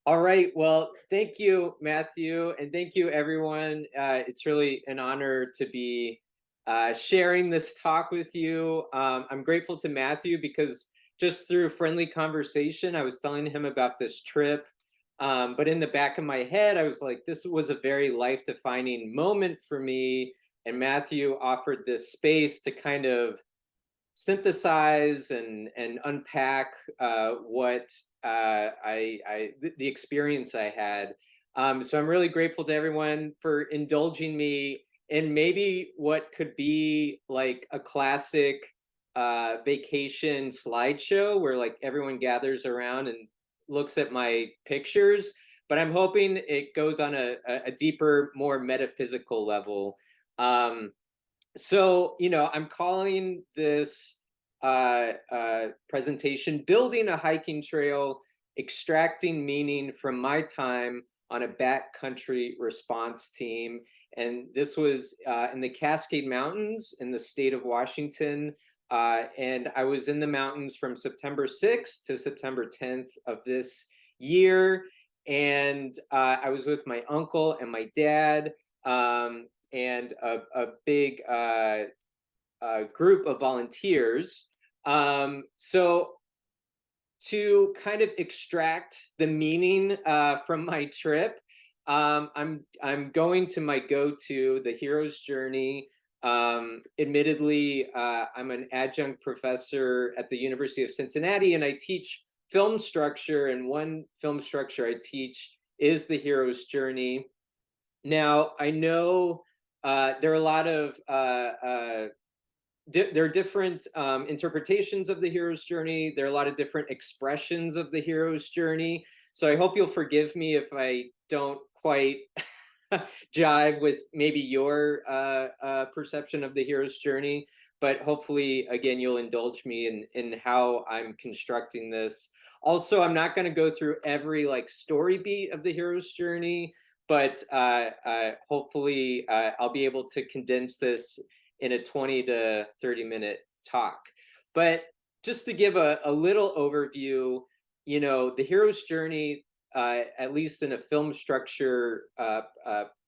All right. Well, thank you, Matthew, and thank you, everyone. It's really an honor to be sharing this talk with you. I'm grateful to Matthew because just through friendly conversation, I was telling him about this trip. But in the back of my head, I was like, this was a very life-defining moment for me. And Matthew offered this space to kind of synthesize and unpack what the experience I had. So I'm really grateful to everyone for indulging me in maybe what could be like a classic vacation slideshow where like everyone gathers around and looks at my pictures. But I'm hoping it goes on a deeper, more metaphysical level. Um, so, I'm calling this presentation Building a Hiking Trail, Extracting Meaning from My Time on a Backcountry Response Team. And this was in the Cascade Mountains in the state of Washington. And I was in the mountains from September 6th to September 10th of this year. And I was with my uncle and my dad. And a big group of volunteers. So to kind of extract the meaning from my trip, I'm going to my go-to, the hero's journey. Admittedly, I'm an adjunct professor at the University of Cincinnati, and I teach film structure. And one film structure I teach is the hero's journey. Now, I know there are a lot of there are different interpretations of the hero's journey. There are a lot of different expressions of the hero's journey. So I hope you'll forgive me if I don't quite jive with maybe your perception of the hero's journey. But hopefully, again, you'll indulge me in how I'm constructing this. Also, I'm not going to go through every like story beat of the hero's journey, but hopefully I'll be able to condense this in a 20 to 30-minute talk. But just to give a little overview, the hero's journey, at least in a film structure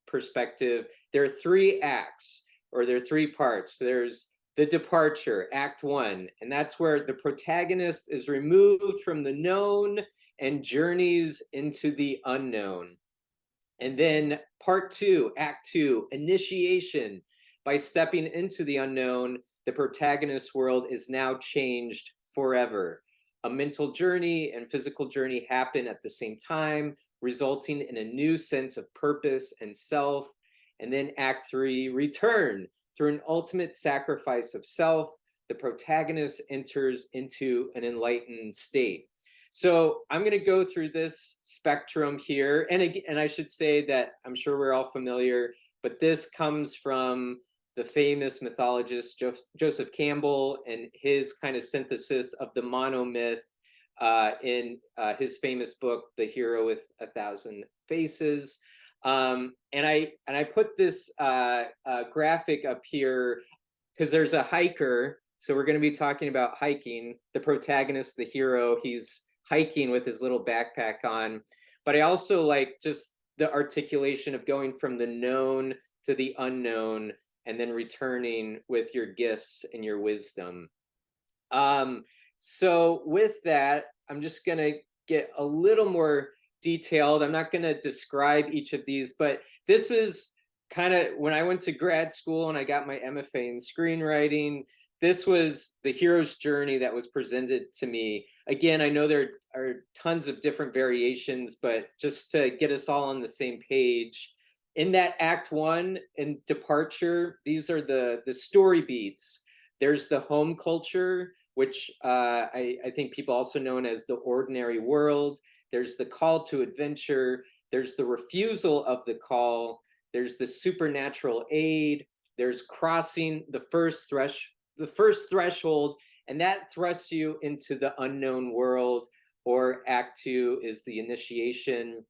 perspective, there are three acts, or there are three parts. There's the departure, Act One, and that's where the protagonist is removed from the known and journeys into the unknown. And then part two, Act Two, initiation. By stepping into the unknown, the protagonist's world is now changed forever. A mental journey and physical journey happen at the same time, resulting in a new sense of purpose and self. And then Act Three, return. Through an ultimate sacrifice of self, the protagonist enters into an enlightened state. So I'm going to go through this spectrum here. And I should say that I'm sure we're all familiar, but this comes from the famous mythologist Joseph Campbell and his kind of synthesis of the monomyth in his famous book, The Hero with a Thousand Faces. And I put this graphic up here because there's a hiker. So we're going to be talking about hiking. The protagonist, the hero, he's hiking with his little backpack on. But I also like just the articulation of going from the known to the unknown and then returning with your gifts and your wisdom. So with that, I'm just going to get a little more detailed. I'm not going to describe each of these, but this is kind of when I went to grad school and I got my MFA in screenwriting. This was the hero's journey that was presented to me. Again, I know there are tons of different variations, but just to get us all on the same page, in that Act One and departure, these are the story beats. There's the home culture, which I think people also known as the ordinary world. There's the call to adventure. There's the refusal of the call. There's the supernatural aid. There's crossing the first threshold, and that thrusts you into the unknown world. Or Act Two is the initiation.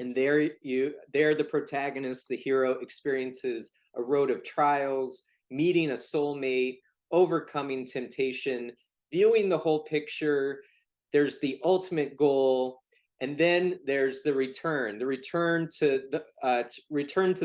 And there the protagonist, the hero, experiences a road of trials, meeting a soulmate, overcoming temptation, viewing the whole picture. There's the ultimate goal. And then there's the return to return to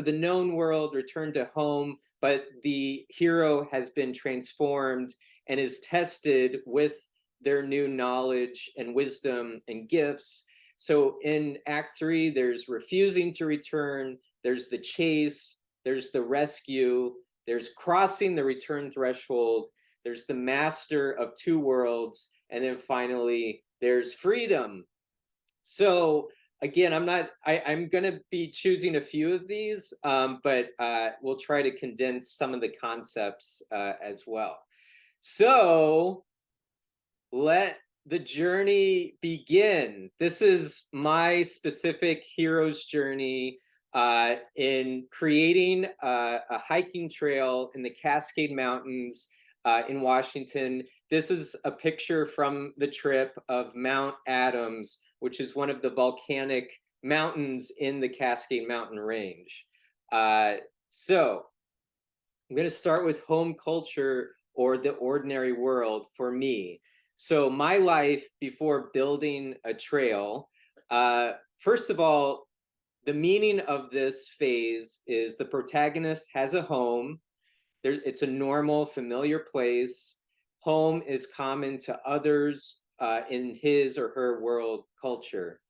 the known world, return to home. But the hero has been transformed and is tested with their new knowledge and wisdom and gifts. So in Act 3, there's refusing to return, there's the chase, there's the rescue, there's crossing the return threshold, there's the master of two worlds, and then finally there's freedom. So again, I'm going to be choosing a few of these, but we'll try to condense some of the concepts as well. So let the journey begin. This is my specific hero's journey in creating a hiking trail in the Cascade Mountains in Washington. This is a picture from the trip of Mount Adams, which is one of the volcanic mountains in the Cascade Mountain range. So I'm going to start with home culture or the ordinary world for me. So my life before building a trail, first of all, the meaning of this phase is the protagonist has a home. It's a normal, familiar place. Home is common to others in his or her world culture.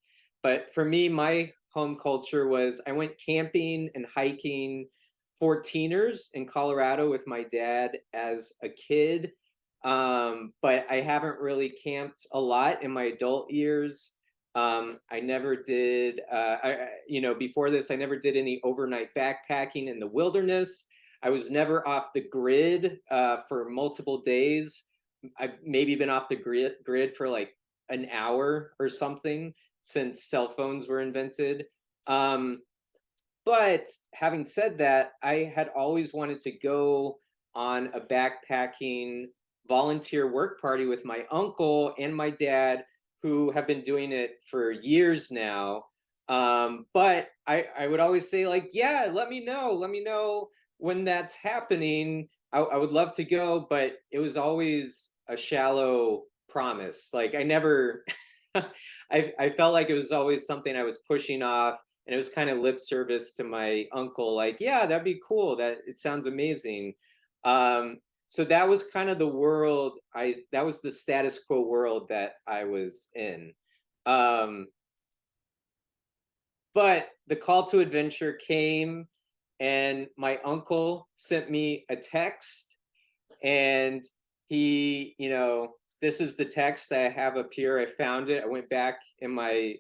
But for me, my home culture was I went camping and hiking for teeners in Colorado with my dad as a kid. But I haven't really camped a lot in my adult years. I never did, before this, I never did any overnight backpacking in the wilderness. I was never off the grid for multiple days. I've maybe been off the grid for like an hour or something since cell phones were invented. But having said that, I had always wanted to go on a backpacking volunteer work party with my uncle and my dad, who have been doing it for years now. But I would always say, like, yeah, let me know when that's happening. I would love to go, but it was always a shallow promise. Like I never, I felt like it was always something I was pushing off, and it was kind of lip service to my uncle. Like, yeah, that'd be cool. That it sounds amazing. So that was kind of the world that was the status quo world that I was in. But the call to adventure came, and my uncle sent me a text, and this is the text I have up here. I found it. I went back in my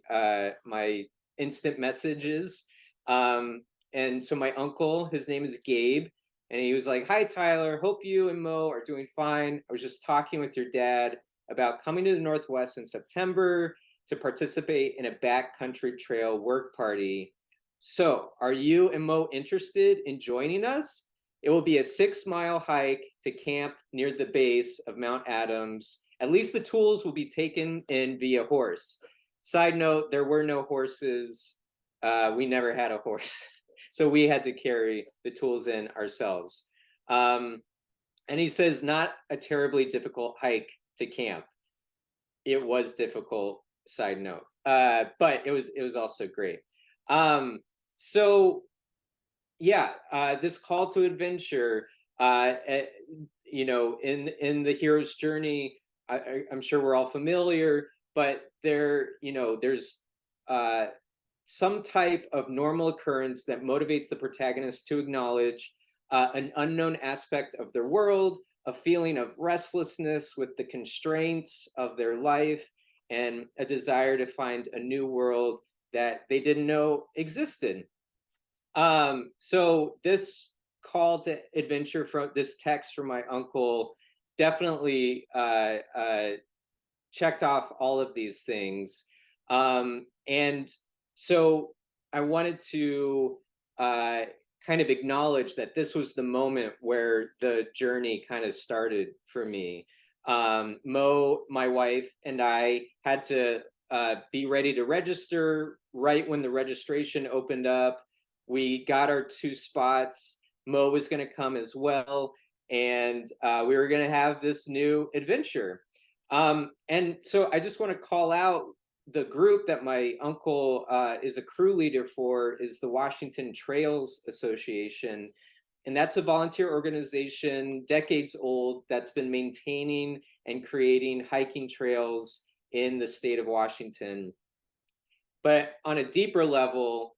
instant messages. And so my uncle, his name is Gabe, and he was like, "Hi, Tyler. Hope you and Mo are doing fine. I was just talking with your dad about coming to the Northwest in September to participate in a backcountry trail work party. So are you and Mo interested in joining us? It will be a 6-mile hike to camp near the base of Mount Adams. At least the tools will be taken in via horse." Side note, there were no horses. We never had a horse. So we had to carry the tools in ourselves. And he says, not a terribly difficult hike to camp. It was difficult, side note, but it was also great. So yeah, this call to adventure, in the hero's journey, I'm sure we're all familiar, but there's some type of normal occurrence that motivates the protagonist to acknowledge an unknown aspect of their world, a feeling of restlessness with the constraints of their life, and a desire to find a new world that they didn't know existed. So this call to adventure from this text from my uncle definitely checked off all of these things. And so I wanted to kind of acknowledge that this was the moment where the journey kind of started for me. Mo, my wife, and I had to be ready to register right when the registration opened up. We got our 2 spots. Mo was going to come as well, and we were going to have this new adventure. And so I just want to call out the group that my uncle is a crew leader for is the Washington Trails Association. And that's a volunteer organization, decades old, that's been maintaining and creating hiking trails in the state of Washington. But on a deeper level,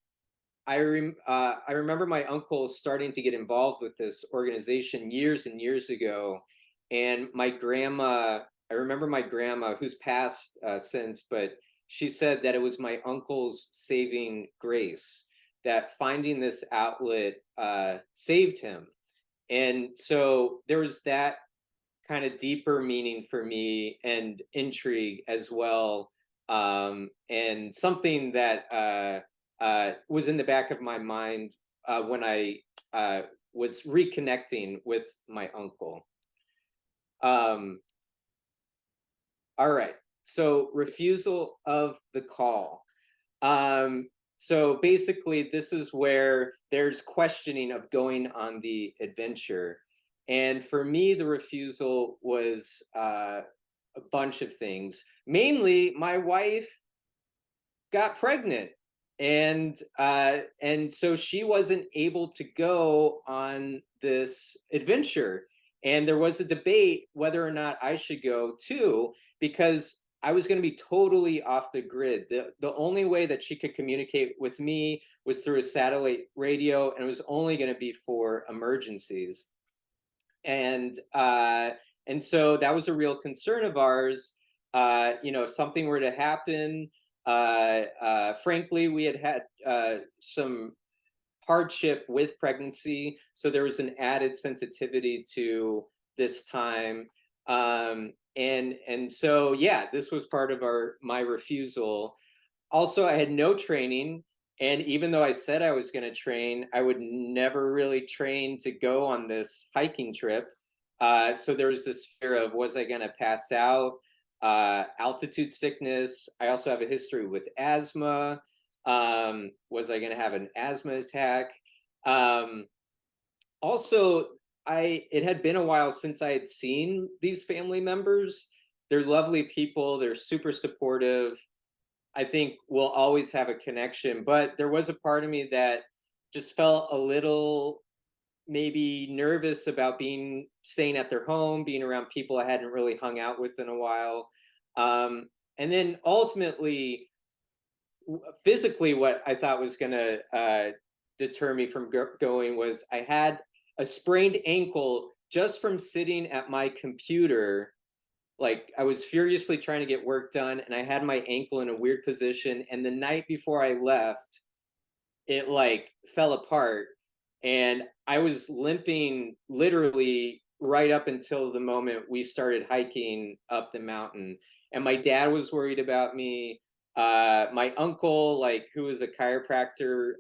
I remember my uncle starting to get involved with this organization years and years ago, and my grandma. I remember my grandma, who's passed since, but she said that it was my uncle's saving grace, that finding this outlet saved him, and so there was that kind of deeper meaning for me and intrigue as well, and something that was in the back of my mind when I was reconnecting with my uncle. All right, so refusal of the call. So basically, this is where there's questioning of going on the adventure. And for me, the refusal was a bunch of things. Mainly, my wife got pregnant, and so she wasn't able to go on this adventure. And there was a debate whether or not I should go too, because I was going to be totally off the grid. The only way that she could communicate with me was through a satellite radio, and it was only going to be for emergencies. And so that was a real concern of ours. If something were to happen, frankly, we had some hardship with pregnancy, so there was an added sensitivity to this time. And so yeah, this was part of my refusal. Also, I had no training, and even though I said I was going to train, I would never really train to go on this hiking trip. So there was this fear of, was I going to pass out? Altitude sickness. I also have a history with asthma. Was I going to have an asthma attack? Also, it had been a while since I had seen these family members. They're lovely people. They're super supportive. I think we'll always have a connection, but there was a part of me that just felt a little maybe nervous about staying at their home, being around people I hadn't really hung out with in a while. And then ultimately, physically, what I thought was going to deter me from going was I had a sprained ankle just from sitting at my computer. Like, I was furiously trying to get work done, and I had my ankle in a weird position, and the night before I left, it like fell apart, and I was limping literally right up until the moment we started hiking up the mountain. And my dad was worried about me. My uncle, like, who is a chiropractor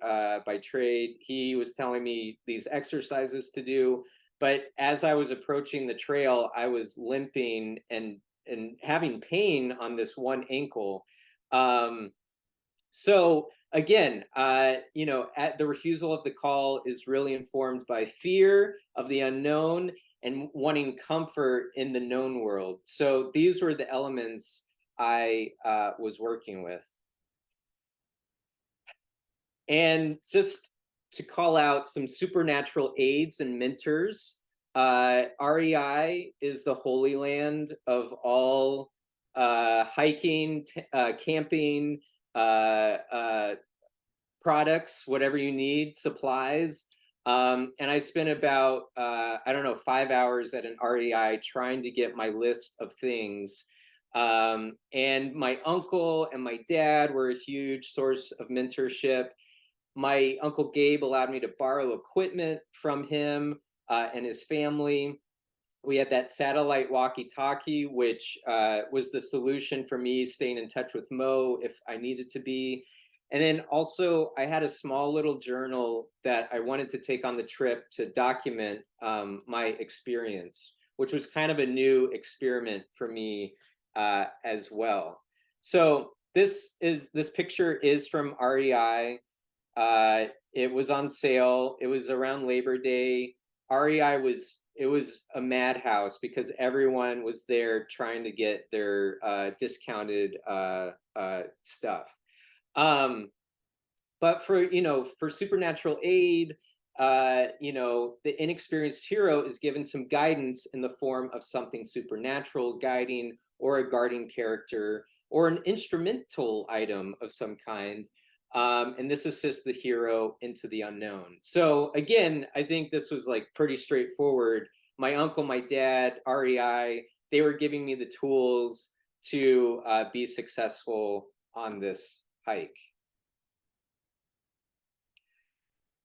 by trade, he was telling me these exercises to do. But as I was approaching the trail, I was limping and having pain on this one ankle. So again, at the refusal of the call is really informed by fear of the unknown and wanting comfort in the known world. So these were the elements I was working with. And just to call out some supernatural aids and mentors, REI is the holy land of all hiking, camping, products, whatever you need, supplies. And I spent about, 5 hours at an REI trying to get my list of things. And my uncle and my dad were a huge source of mentorship. My uncle Gabe allowed me to borrow equipment from him and his family. We had that satellite walkie-talkie, which was the solution for me staying in touch with Mo if I needed to be. And then also, I had a small little journal that I wanted to take on the trip to document my experience, which was kind of a new experiment for me as well. So this picture is from REI. It was on sale. It was around Labor Day. REI was a madhouse because everyone was there trying to get their discounted stuff. But for supernatural aid, the inexperienced hero is given some guidance in the form of something supernatural guiding, or a guardian character, or an instrumental item of some kind. And this assists the hero into the unknown. So again, I think this was like pretty straightforward. My uncle, my dad, REI, they were giving me the tools to be successful on this hike.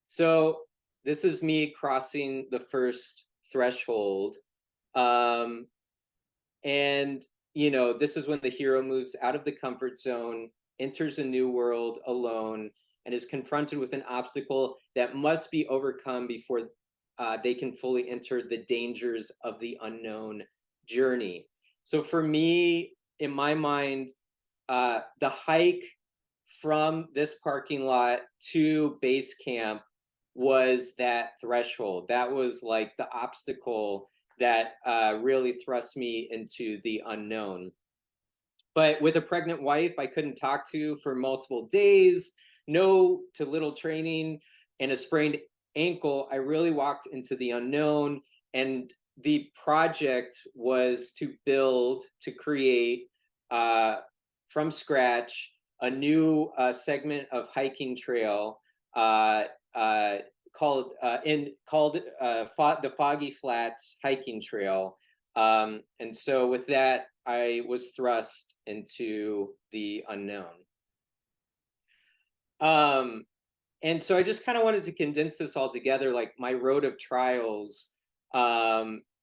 So this is me crossing the first threshold. And, this is when the hero moves out of the comfort zone, enters a new world alone, and is confronted with an obstacle that must be overcome before they can fully enter the dangers of the unknown journey. So for me, in my mind, the hike from this parking lot to base camp was that threshold. That was like the obstacle that really thrust me into the unknown. But with a pregnant wife I couldn't talk to for multiple days, no to little training, and a sprained ankle, I really walked into the unknown. And the project was to create from scratch a new segment of hiking trail called the Foggy Flats hiking trail. And so with that, I was thrust into the unknown. And so I just kind of wanted to condense this all together, like my road of trials. These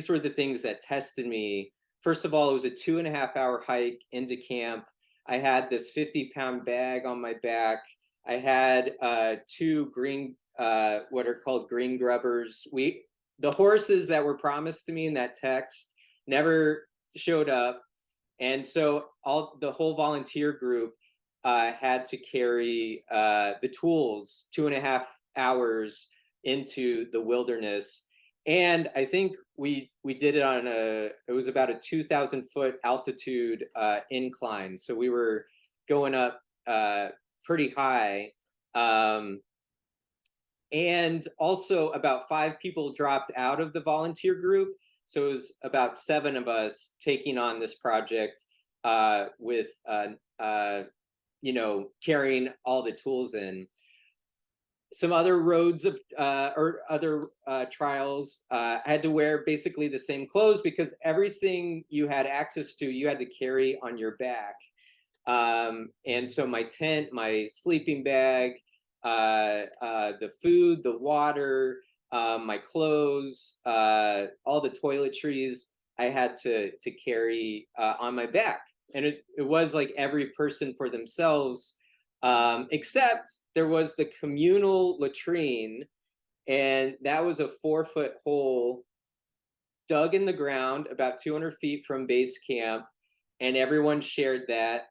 were the things that tested me. First of all, it was a 2.5-hour hike into camp. I had this 50-pound bag on my back. I had two green, what are called green grubbers. The horses that were promised to me in that text never showed up. And so the whole volunteer group had to carry the tools 2.5 hours into the wilderness. And I think we did it on it was about a 2,000-foot altitude incline. So we were going up pretty high. And also about 5 people dropped out of the volunteer group. So it was about 7 of us taking on this project with, carrying all the tools in. Some other roads of or other trials, I had to wear basically the same clothes because everything you had access to, you had to carry on your back. And so my tent, my sleeping bag, the food, the water, my clothes, all the toiletries, I had to carry on my back. And it was like every person for themselves. Except there was the communal latrine, and that was a 4-foot hole dug in the ground about 200 feet from base camp, and everyone shared that.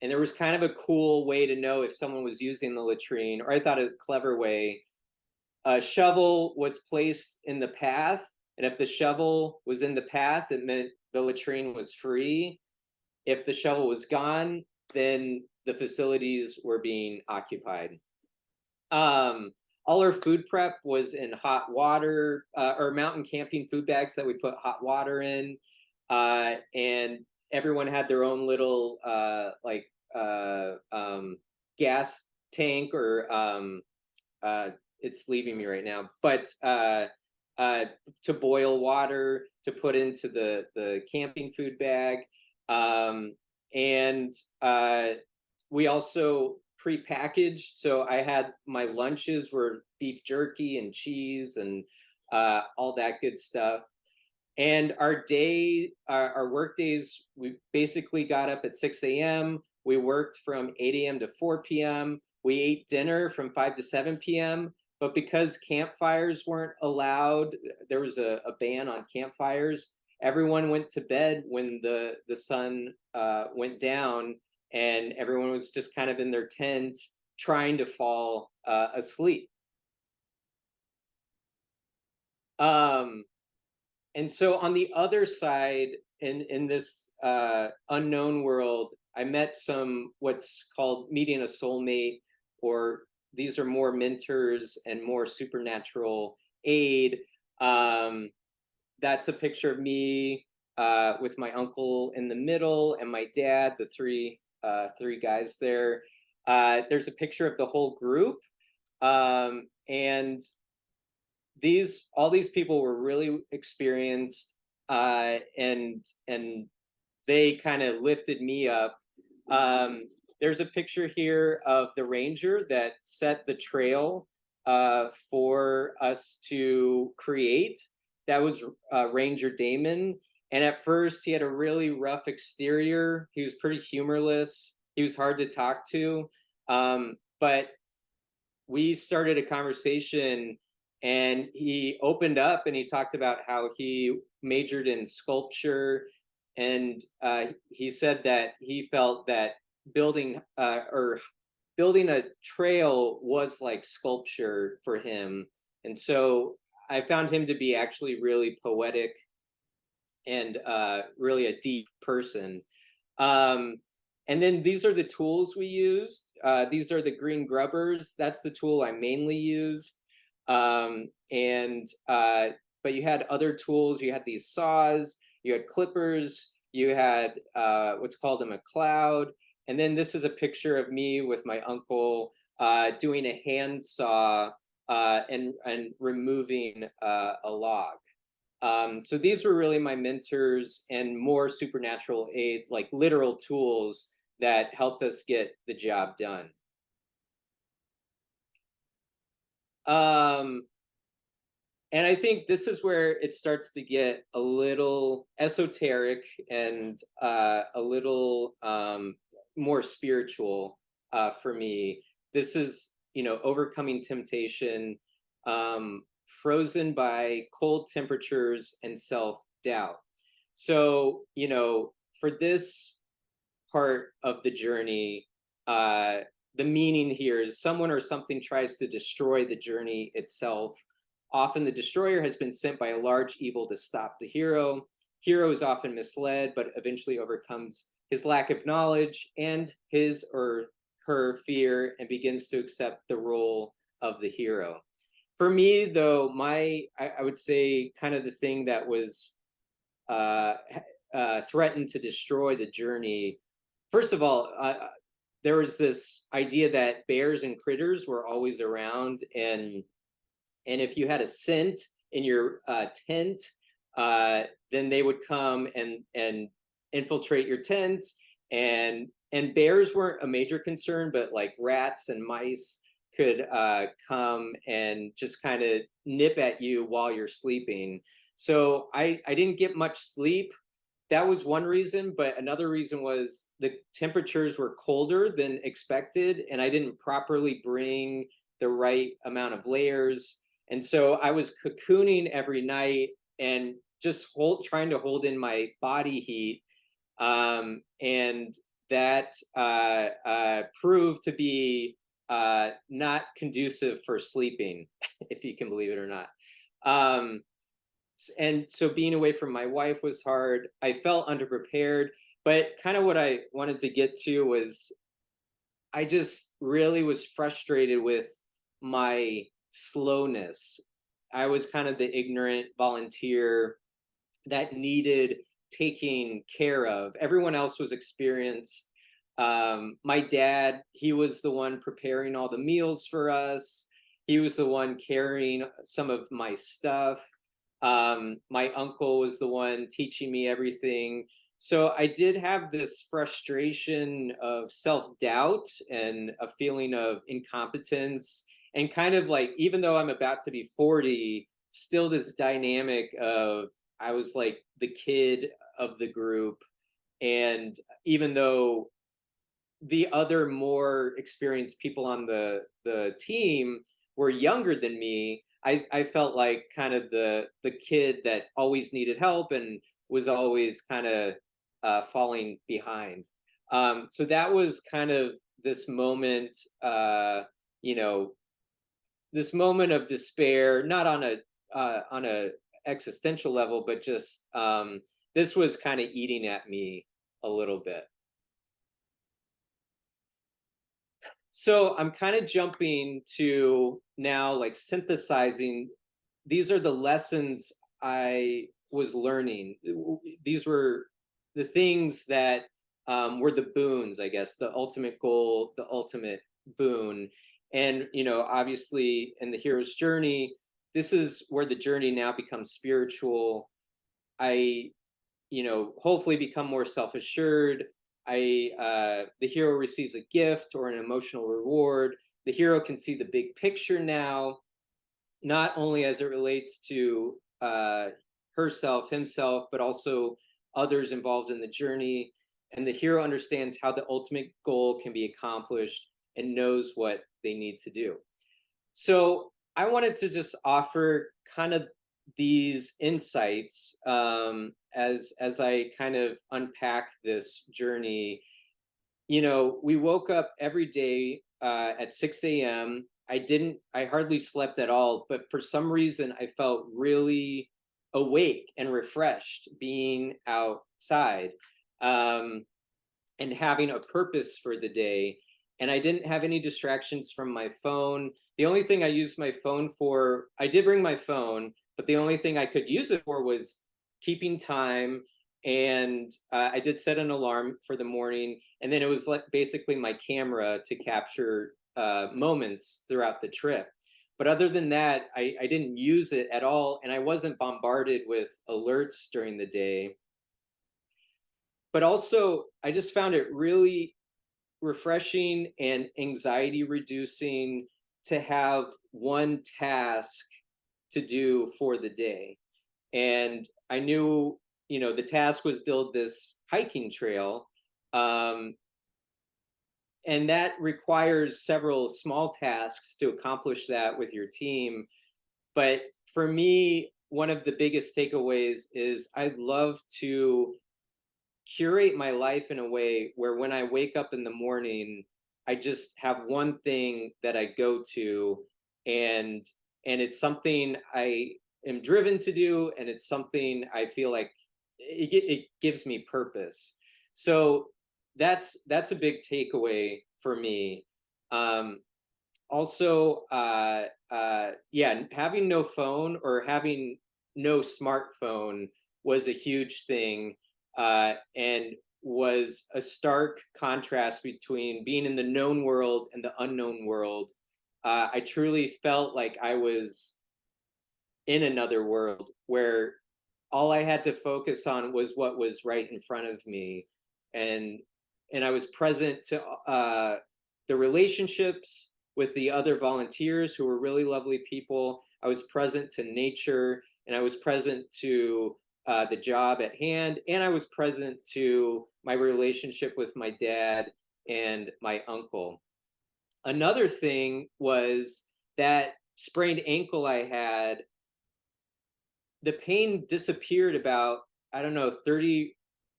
And there was kind of a cool way to know if someone was using the latrine, or I thought a clever way. A shovel was placed in the path, and if the shovel was in the path, it meant the latrine was free. If the shovel was gone, then the facilities were being occupied. All our food prep was in hot water, or mountain camping food bags that we put hot water in. And everyone had their own little gas tank, or it's leaving me right now, but to boil water to put into the camping food bag. And we also pre-packaged, so I had my lunches were beef jerky and cheese and all that good stuff. And our work days, we basically got up at 6 a.m. We worked from 8 a.m. to 4 p.m. We ate dinner from 5 to 7 p.m. But because campfires weren't allowed, there was a ban on campfires. Everyone went to bed when the sun went down, and everyone was just kind of in their tent trying to fall asleep. Um, and so on the other side, in this unknown world, I met some what's called meeting a soulmate, or these are more mentors and more supernatural aid. Um, that's a picture of me with my uncle in the middle and my dad, the three guys there. There's a picture of the whole group, and these all these people were really experienced, and they kind of lifted me up. um, there's a picture here of the ranger that set the trail for us to create. That was Ranger Damon. And at first he had a really rough exterior, he was pretty humorless, he was hard to talk to, but we started a conversation, and he opened up and he talked about how he majored in sculpture. And he said that he felt that building a trail was like sculpture for him. And so I found him to be actually really poetic and really a deep person. Um, and then these are the tools we used. These are the green grubbers. That's the tool I mainly used. And But you had other tools. You had these saws. You had clippers. You had what's called a McLeod. And then this is a picture of me with my uncle doing a hand saw and removing a log. So these were really my mentors and more supernatural aid, like literal tools that helped us get the job done. Um, and I think this is where it starts to get a little esoteric and a little more spiritual for me. This is, overcoming temptation, frozen by cold temperatures and self doubt. So, for this part of the journey, the meaning here is someone or something tries to destroy the journey itself. Often the destroyer has been sent by a large evil to stop the hero. Hero is often misled, but eventually overcomes his lack of knowledge and his or her fear and begins to accept the role of the hero. For me, though, I would say kind of the thing that was uh, threatened to destroy the journey. First of all, there was this idea that bears and critters were always around, and if you had a scent in your tent, then they would come and infiltrate your tent. And bears weren't a major concern, but like rats and mice could come and just kind of nip at you while you're sleeping. So I didn't get much sleep. That was one reason, but another reason was the temperatures were colder than expected, and I didn't properly bring the right amount of layers. And so I was cocooning every night and just trying to hold in my body heat. And that proved to be not conducive for sleeping, if you can believe it or not. Um, and so being away from my wife was hard. I felt underprepared, but kind of what I wanted to get to was I just really was frustrated with my slowness. I was kind of the ignorant volunteer that needed taking care of. Everyone else was experienced. My dad, he was the one preparing all the meals for us. He was the one carrying some of my stuff. My uncle was the one teaching me everything. So I did have this frustration of self doubt and a feeling of incompetence, and kind of like, even though I'm about to be 40, still this dynamic of I was like the kid of the group. And even though the other more experienced people on the team were younger than me, I felt like kind of the kid that always needed help and was always kind of falling behind. So that was kind of this moment, you know, this moment of despair, not on a on a existential level, but just this was kind of eating at me a little bit. So I'm kind of jumping to now, like synthesizing. These are the lessons I was learning. These were the things that were the boons, I guess, the ultimate goal, the ultimate boon. And, obviously in the hero's journey, this is where the journey now becomes spiritual. I, hopefully become more self-assured. The hero receives a gift or an emotional reward. The hero can see the big picture now, not only as it relates to herself, himself, but also others involved in the journey. And the hero understands how the ultimate goal can be accomplished and knows what they need to do. So I wanted to just offer kind of these insights as I kind of unpack this journey. We woke up every day at 6 a.m. I hardly slept at all, but for some reason I felt really awake and refreshed being outside, and having a purpose for the day. And I didn't have any distractions from my phone. The only thing I used my phone for, I did bring my phone, but the only thing I could use it for was keeping time. And I did set an alarm for the morning. And then it was like basically my camera to capture moments throughout the trip. But other than that, I didn't use it at all. And I wasn't bombarded with alerts during the day. But also, I just found it really refreshing and anxiety reducing to have one task to do for the day. And I knew, the task was build this hiking trail. And that requires several small tasks to accomplish that with your team. But for me, one of the biggest takeaways is I'd love to curate my life in a way where when I wake up in the morning, I just have one thing that I go to, and it's something I am driven to do, and it's something I feel like it gives me purpose. So that's a big takeaway for me. Also, yeah, having no phone or having no smartphone was a huge thing, and was a stark contrast between being in the known world and the unknown world. I truly felt like I was in another world where all I had to focus on was what was right in front of me, and I was present to the relationships with the other volunteers who were really lovely people. I was present to nature, and I was present to the job at hand, and I was present to my relationship with my dad and my uncle. Another thing was that sprained ankle I had, the pain disappeared about, I don't know, 30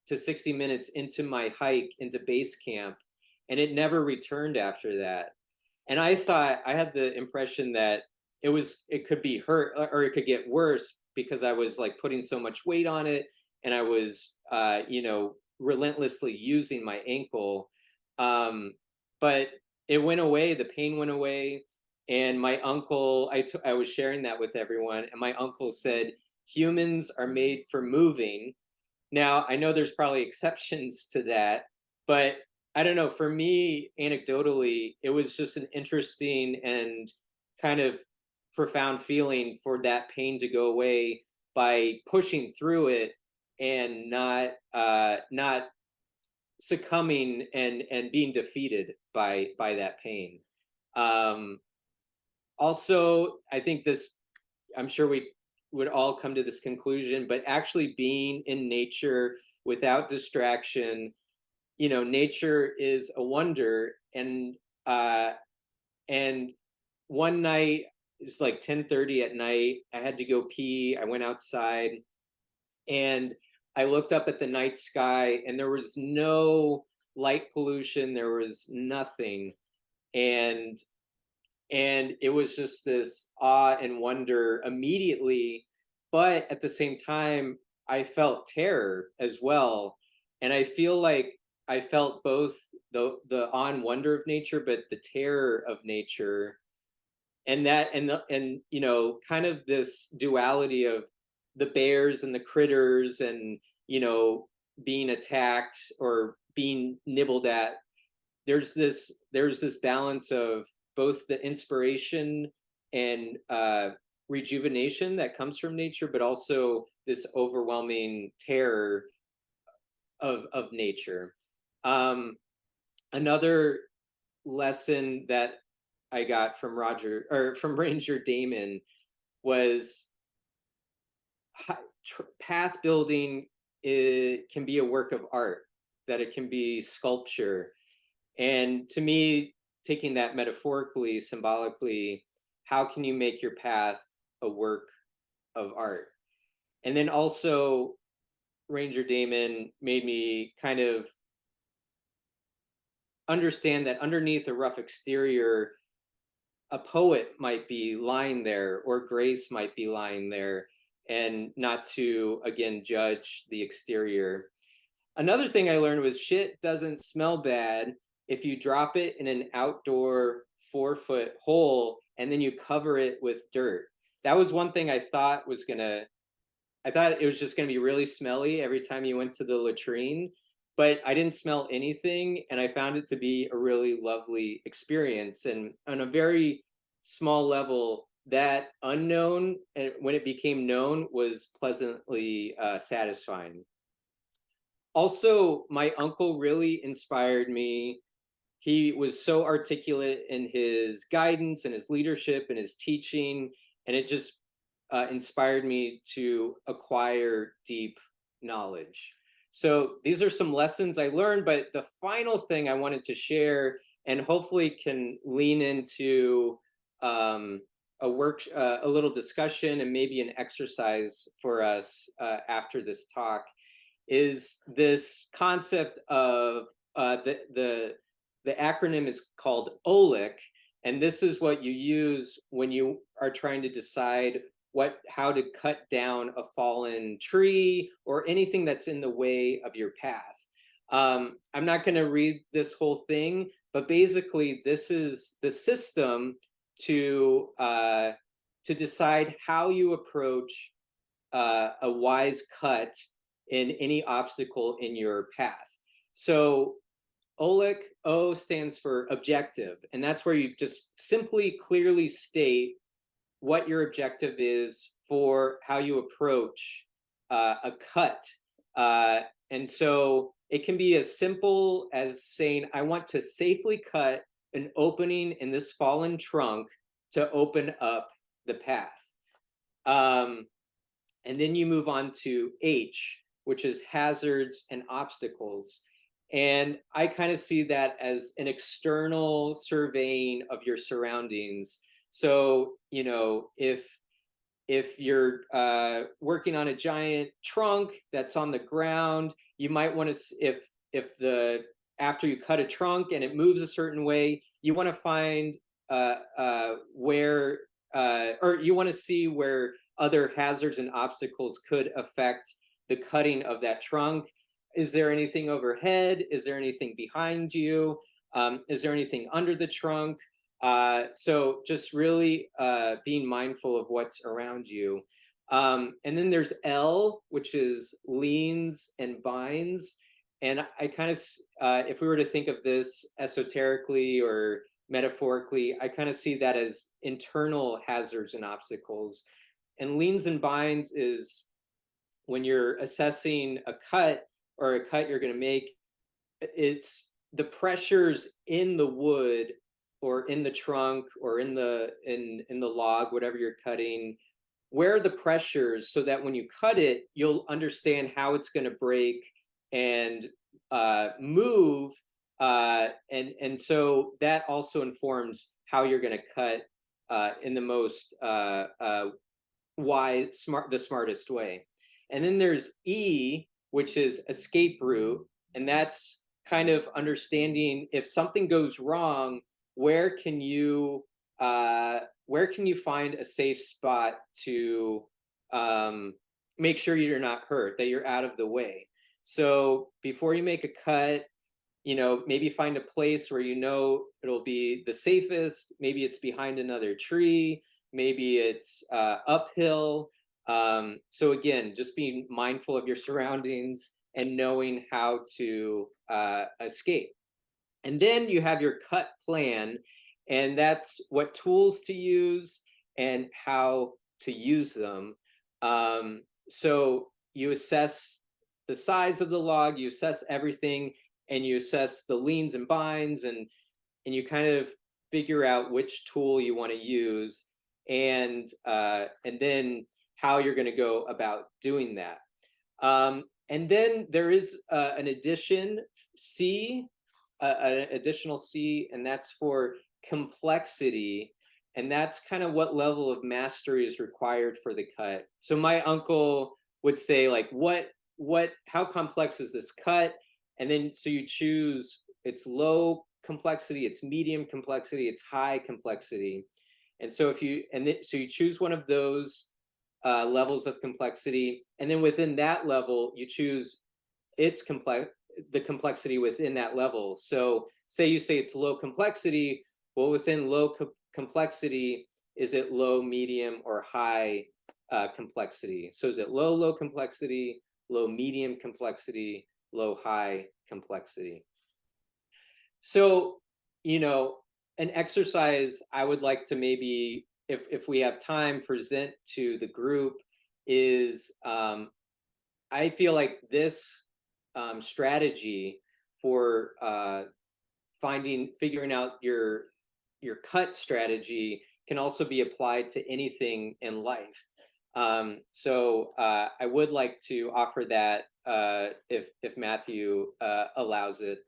to 60 minutes into my hike into base camp, and it never returned after that. And I thought, I had the impression that it could be hurt, or it could get worse because I was like putting so much weight on it, and I was relentlessly using my ankle. But it went away, the pain went away. And my uncle, I was sharing that with everyone, and my uncle said, humans are made for moving. Now, I know there's probably exceptions to that, but I don't know. For me, anecdotally, it was just an interesting and kind of profound feeling for that pain to go away by pushing through it and not succumbing and being defeated by that pain. Also, I think this, I'm sure we would all come to this conclusion, but actually being in nature without distraction, nature is a wonder. And one night, it's like 10:30 at night, I had to go pee. I went outside, and I looked up at the night sky, and there was no light pollution, there was nothing. And And it was just this awe and wonder immediately, but at the same time I felt terror as well. And I feel like I felt both the awe and wonder of nature, but the terror of nature, and that and you know, kind of this duality of the bears and the critters, and you know, being attacked or being nibbled at. There's this balance of both the inspiration and rejuvenation that comes from nature, but also this overwhelming terror of nature. um Another lesson that I got from Roger, or from Ranger Damon, was path building. It can be a work of art, that it can be sculpture. And to me, taking that metaphorically, symbolically, how can you make your path a work of art? And then also, Ranger Damon made me kind of understand that underneath a rough exterior, a poet might be lying there, or grace might be lying there, and not to, again, judge the exterior. Another thing I learned was shit doesn't smell bad if you drop it in an outdoor 4-foot hole and then you cover it with dirt. That was one thing I thought it was just gonna be really smelly every time you went to the latrine, but I didn't smell anything, and I found it to be a really lovely experience. And on a very small level, that unknown, and when it became known, was pleasantly satisfying. Also, my uncle really inspired me. He was so articulate in his guidance and his leadership and his teaching, and it just inspired me to acquire deep knowledge. So these are some lessons I learned, but the final thing I wanted to share, and hopefully can lean into um, a little discussion and maybe an exercise for us after this talk, is this concept of the acronym is called OLIC, and this is what you use when you are trying to decide how to cut down a fallen tree or anything that's in the way of your path. I'm not going to read this whole thing, but basically, this is the system to decide how you approach a wise cut in any obstacle in your path. So OLIC, O stands for objective, and that's where you just simply clearly state what your objective is for how you approach a cut. And so it can be as simple as saying, I want to safely cut an opening in this fallen trunk to open up the path. Um, and then you move on to H, which is hazards and obstacles. And I kind of see that as an external surveying of your surroundings. So, you know, if you're working on a giant trunk that's on the ground, you might want to, if the after you cut a trunk and it moves a certain way, you want to find where or you want to see where other hazards and obstacles could affect the cutting of that trunk. Is there anything overhead? Is there anything behind you? Is there anything under the trunk? So just really being mindful of what's around you. And then there's L, which is leans and binds. And I kind of, if we were to think of this esoterically or metaphorically, I kind of see that as internal hazards and obstacles. And leans and binds is when you're assessing a cut or a cut you're going to make, it's the pressures in the wood or in the trunk or in the log, whatever you're cutting. Where are the pressures, so that when you cut it, you'll understand how it's going to break and move, and so that also informs how you're going to cut in the most the smartest way. And then there's E, which is escape route, and that's kind of understanding if something goes wrong, where can you where can you find a safe spot to um, make sure you're not hurt, that you're out of the way. So before you make a cut, maybe find a place where it'll be the safest. Maybe it's behind another tree. Maybe it's uphill. So again, just being mindful of your surroundings and knowing how to escape. And then you have your cut plan, and that's what tools to use and how to use them. So you assess the size of the log, you assess everything, and you assess the leans and binds, and you kind of figure out which tool you want to use, and then how you're going to go about doing that. And then there is an C, an additional C, and that's for complexity. And that's kind of what level of mastery is required for the cut. So my uncle would say, like, how complex is this cut? And then so you choose, it's low complexity, it's medium complexity, it's high complexity. And so so you choose one of those levels of complexity, and then within that level, you choose the complexity within that level. So say it's low complexity, well, within low complexity, is it low, medium, or high complexity? So is it low complexity, low, medium complexity, low, high complexity? So, an exercise I would like to maybe, if we have time, present to the group is, I feel like this strategy for figuring out your cut strategy can also be applied to anything in life. So I would like to offer that if Matthew allows it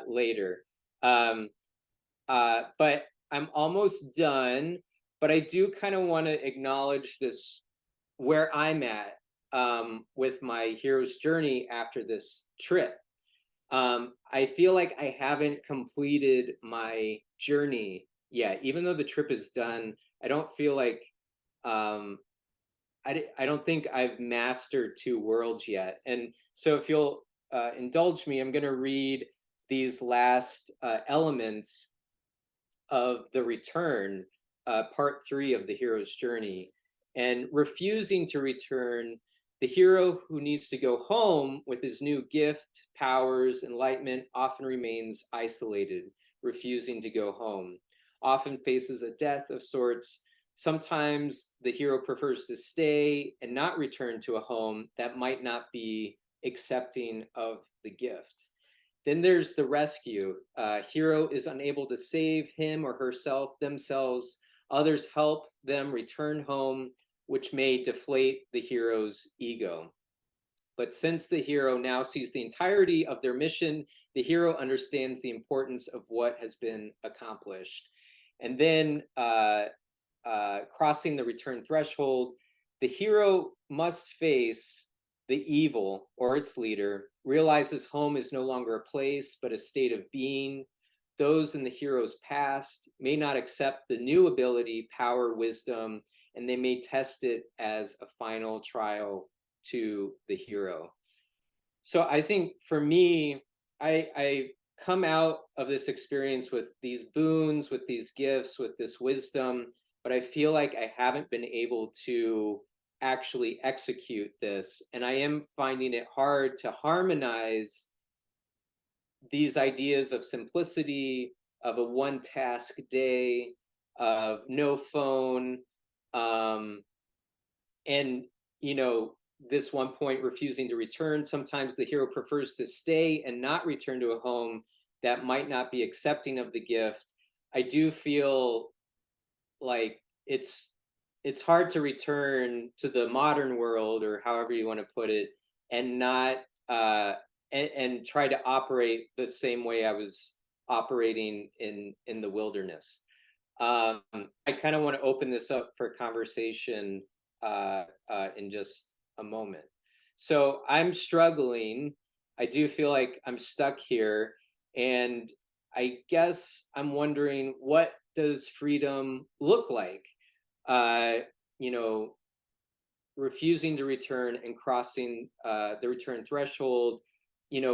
later. But I'm almost done. But I do kind of want to acknowledge this, where I'm at with my hero's journey after this trip. I feel like I haven't completed my journey yet. Even though the trip is done, I don't feel like I don't think I've mastered two worlds yet. And so if you'll indulge me, I'm going to read these last elements of the return, part 3 of the hero's journey. And refusing to return, the hero who needs to go home with his new gift, powers, enlightenment often remains isolated, refusing to go home, often faces a death of sorts. Sometimes the hero prefers to stay and not return to a home that might not be accepting of the gift. Then there's the rescue. Hero is unable to save him or herself, themselves. Others help them return home, which may deflate the hero's ego. But since the hero now sees the entirety of their mission, the hero understands the importance of what has been accomplished. And then crossing the return threshold, the hero must face the evil or its leader, realizes home is no longer a place, but a state of being. Those in the hero's past may not accept the new ability, power, wisdom, and they may test it as a final trial to the hero. So I think for me, I come out of this experience with these boons, with these gifts, with this wisdom, but I feel like I haven't been able to actually execute this. And I am finding it hard to harmonize these ideas of simplicity, of a one task day, of no phone, and this one point, refusing to return. Sometimes the hero prefers to stay and not return to a home that might not be accepting of the gift. I do feel like it's hard to return to the modern world, or however you want to put it, and not and try to operate the same way I was operating in the wilderness. I kind of want to open this up for conversation in just a moment. So I'm struggling. I do feel like I'm stuck here, and I guess I'm wondering does freedom look like? Uh, you know, refusing to return and crossing the return threshold.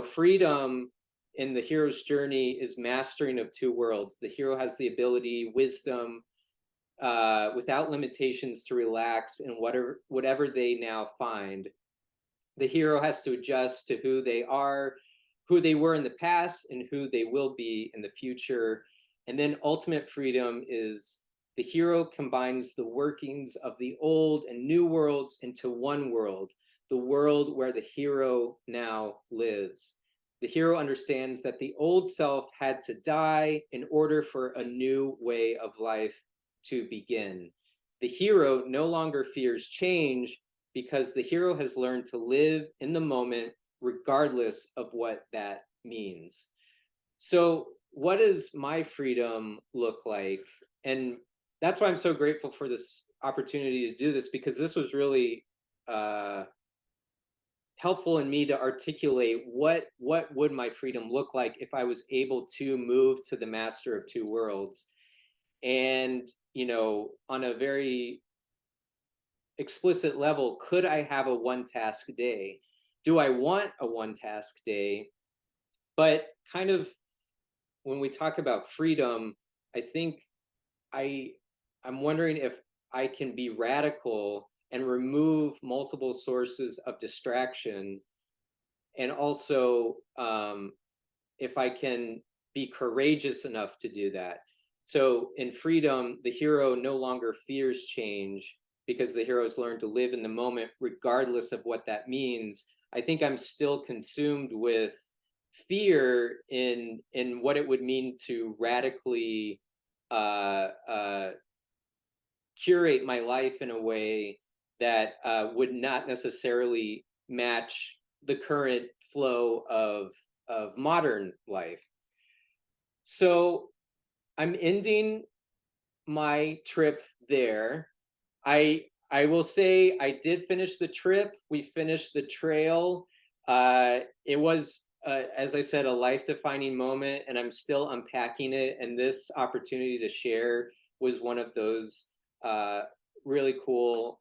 Freedom in the hero's journey is mastering of two worlds. The hero has the ability, wisdom, without limitations to relax in whatever they now find. The hero has to adjust to who they are, who they were in the past, and who they will be in the future. And then ultimate freedom is the hero combines the workings of the old and new worlds into one world, the world where the hero now lives. The hero understands that the old self had to die in order for a new way of life to begin. The hero no longer fears change because the hero has learned to live in the moment, regardless of what that means. So, what does my freedom look like? And that's why I'm so grateful for this opportunity to do this, because this was really helpful in me to articulate what would my freedom look like if I was able to move to the master of two worlds. And on a very explicit level, could I have a one task day? Do I want a one task day? But kind of when we talk about freedom, I think I I'm wondering if I can be radical and remove multiple sources of distraction, and also if I can be courageous enough to do that. So in freedom, the hero no longer fears change because the hero's learned to live in the moment, regardless of what that means. I think I'm still consumed with fear in what it would mean to radically uh, uh, curate my life in a way that would not necessarily match the current flow of modern life. So I'm ending my trip there. I will say I did finish the trip. We finished the trail. It was, as I said, a life-defining moment, and I'm still unpacking it. And this opportunity to share was one of those uh, really cool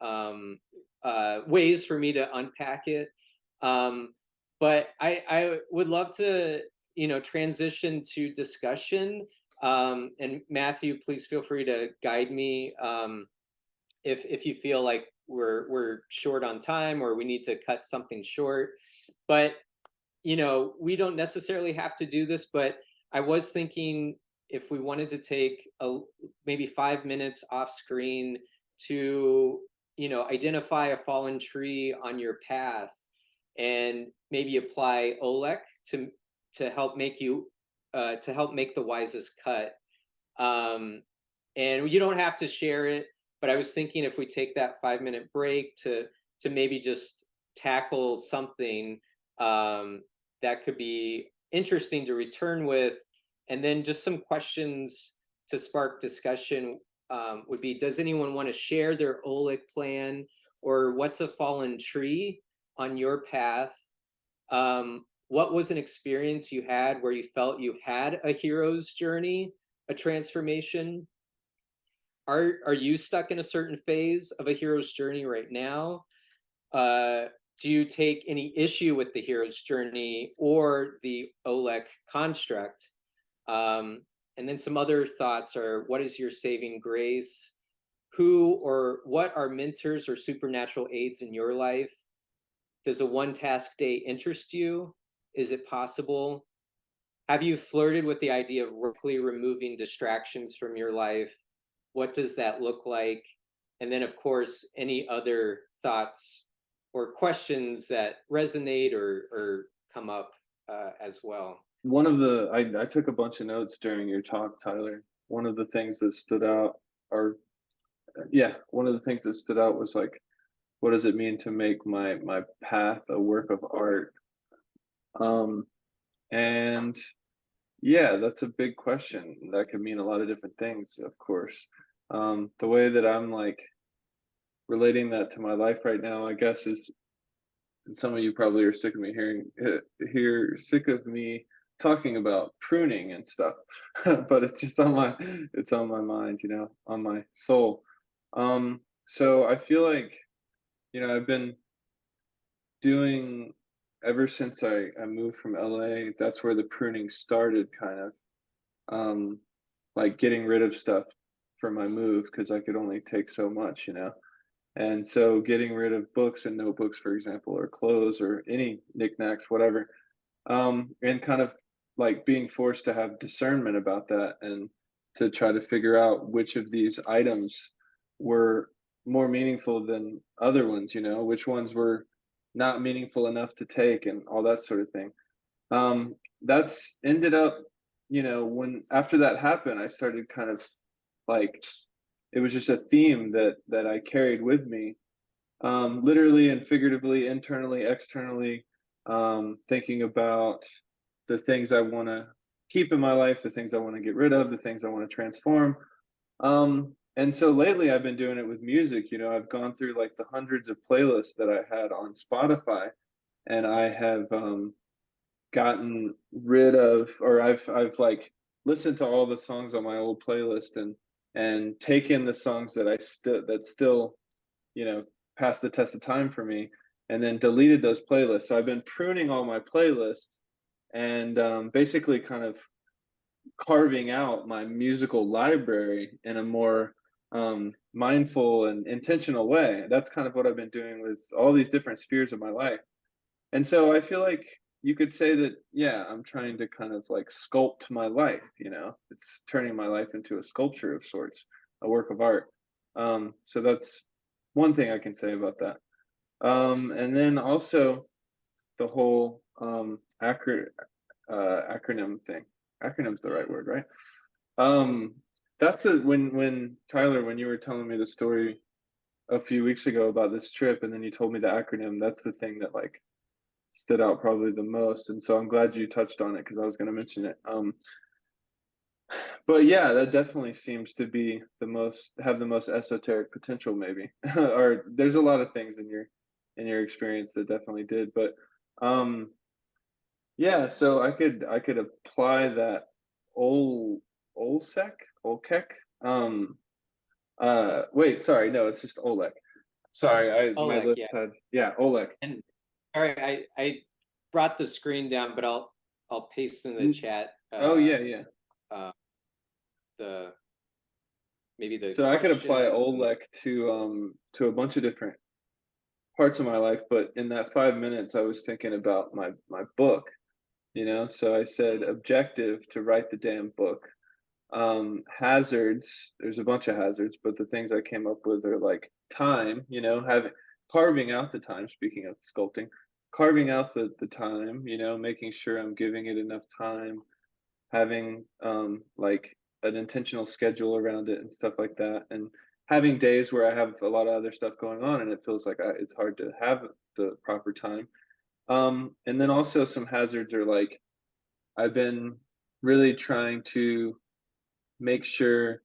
ways for me to unpack it. Um, but I would love to, transition to discussion. And Matthew, please feel free to guide me if you feel like we're short on time or we need to cut something short. But we don't necessarily have to do this. But I was thinking if we wanted to take maybe 5 minutes off screen to identify a fallen tree on your path and maybe apply Olek to help make you to help make the wisest cut. And you don't have to share it, but I was thinking if we take that 5 minute break to maybe just tackle something that could be interesting to return with, and then just some questions to spark discussion would be: does anyone want to share their Oleg plan, or what's a fallen tree on your path? What was an experience you had where you felt you had a hero's journey, a transformation? Are you stuck in a certain phase of a hero's journey right now? Uh, do you take any issue with the hero's journey or the Olek construct? And then some other thoughts are: what is your saving grace? Who or what are mentors or supernatural aids in your life? Does a one task day interest you? Is it possible? Have you flirted with the idea of radically removing distractions from your life? What does that look like? And then, of course, any other thoughts or questions that resonate or come up as well. One of the I took a bunch of notes during your talk, Tyler. One of the things that stood out, or yeah, one of the things that stood out was like, what does it mean to make my path a work of art? Um, and yeah, that's a big question. That could mean a lot of different things, of course. The way that I'm like relating that to my life right now, I guess, is, and some of you probably are sick of me hearing sick of me talking about pruning and stuff, but it's just on my mind, on my soul. So I feel like, I've been doing ever since I moved from LA, that's where the pruning started kind of. Like getting rid of stuff for my move because I could only take so much. And so getting rid of books and notebooks, for example, or clothes or any knickknacks, whatever. And kind of like being forced to have discernment about that and to try to figure out which of these items were more meaningful than other ones, which ones were not meaningful enough to take and all that sort of thing. That's ended up, when after that happened, I started kind of like it was just a theme that I carried with me, literally and figuratively, internally, externally, thinking about the things I want to keep in my life, the things I want to get rid of, the things I want to transform. And so lately I've been doing it with music. I've gone through like the hundreds of playlists that I had on Spotify, and I have gotten rid of, or I've like listened to all the songs on my old playlist and taken the songs that still you know pass the test of time for me, and then deleted those playlists. So I've been pruning all my playlists and basically kind of carving out my musical library in a more mindful and intentional way. That's kind of what I've been doing with all these different spheres of my life. And so I feel like you could say that, yeah, I'm trying to kind of like sculpt my life. It's turning my life into a sculpture of sorts, a work of art. So that's one thing I can say about that. And then also the whole acronym thing. Acronym's the right word, right? Um, that's the when Tyler, when you were telling me the story a few weeks ago about this trip, and then you told me the acronym, that's the thing that like stood out probably the most, and so I'm glad you touched on it because I was going to mention it. But yeah, that definitely seems to be the most esoteric potential, maybe. Or there's a lot of things in your experience that definitely did, but um, yeah. So I could apply that ol olsec olkek. Wait, sorry, no, it's just Olek. Sorry, I my Oleg, yeah. list had yeah Olek. And sorry, I brought the screen down, but I'll paste in the N- chat Oh yeah, yeah. uh the maybe the So I could apply questions and Olek to a bunch of different parts of my life, but in that 5 minutes, I was thinking about my book. So I said objective to write the damn book. Hazards, there's a bunch of hazards, but the things I came up with are like time, having carving out the time, speaking of sculpting, carving out the time, making sure I'm giving it enough time, having like an intentional schedule around it and stuff like that, and having days where I have a lot of other stuff going on and it feels like it's hard to have the proper time. And then also some hazards are like I've been really trying to make sure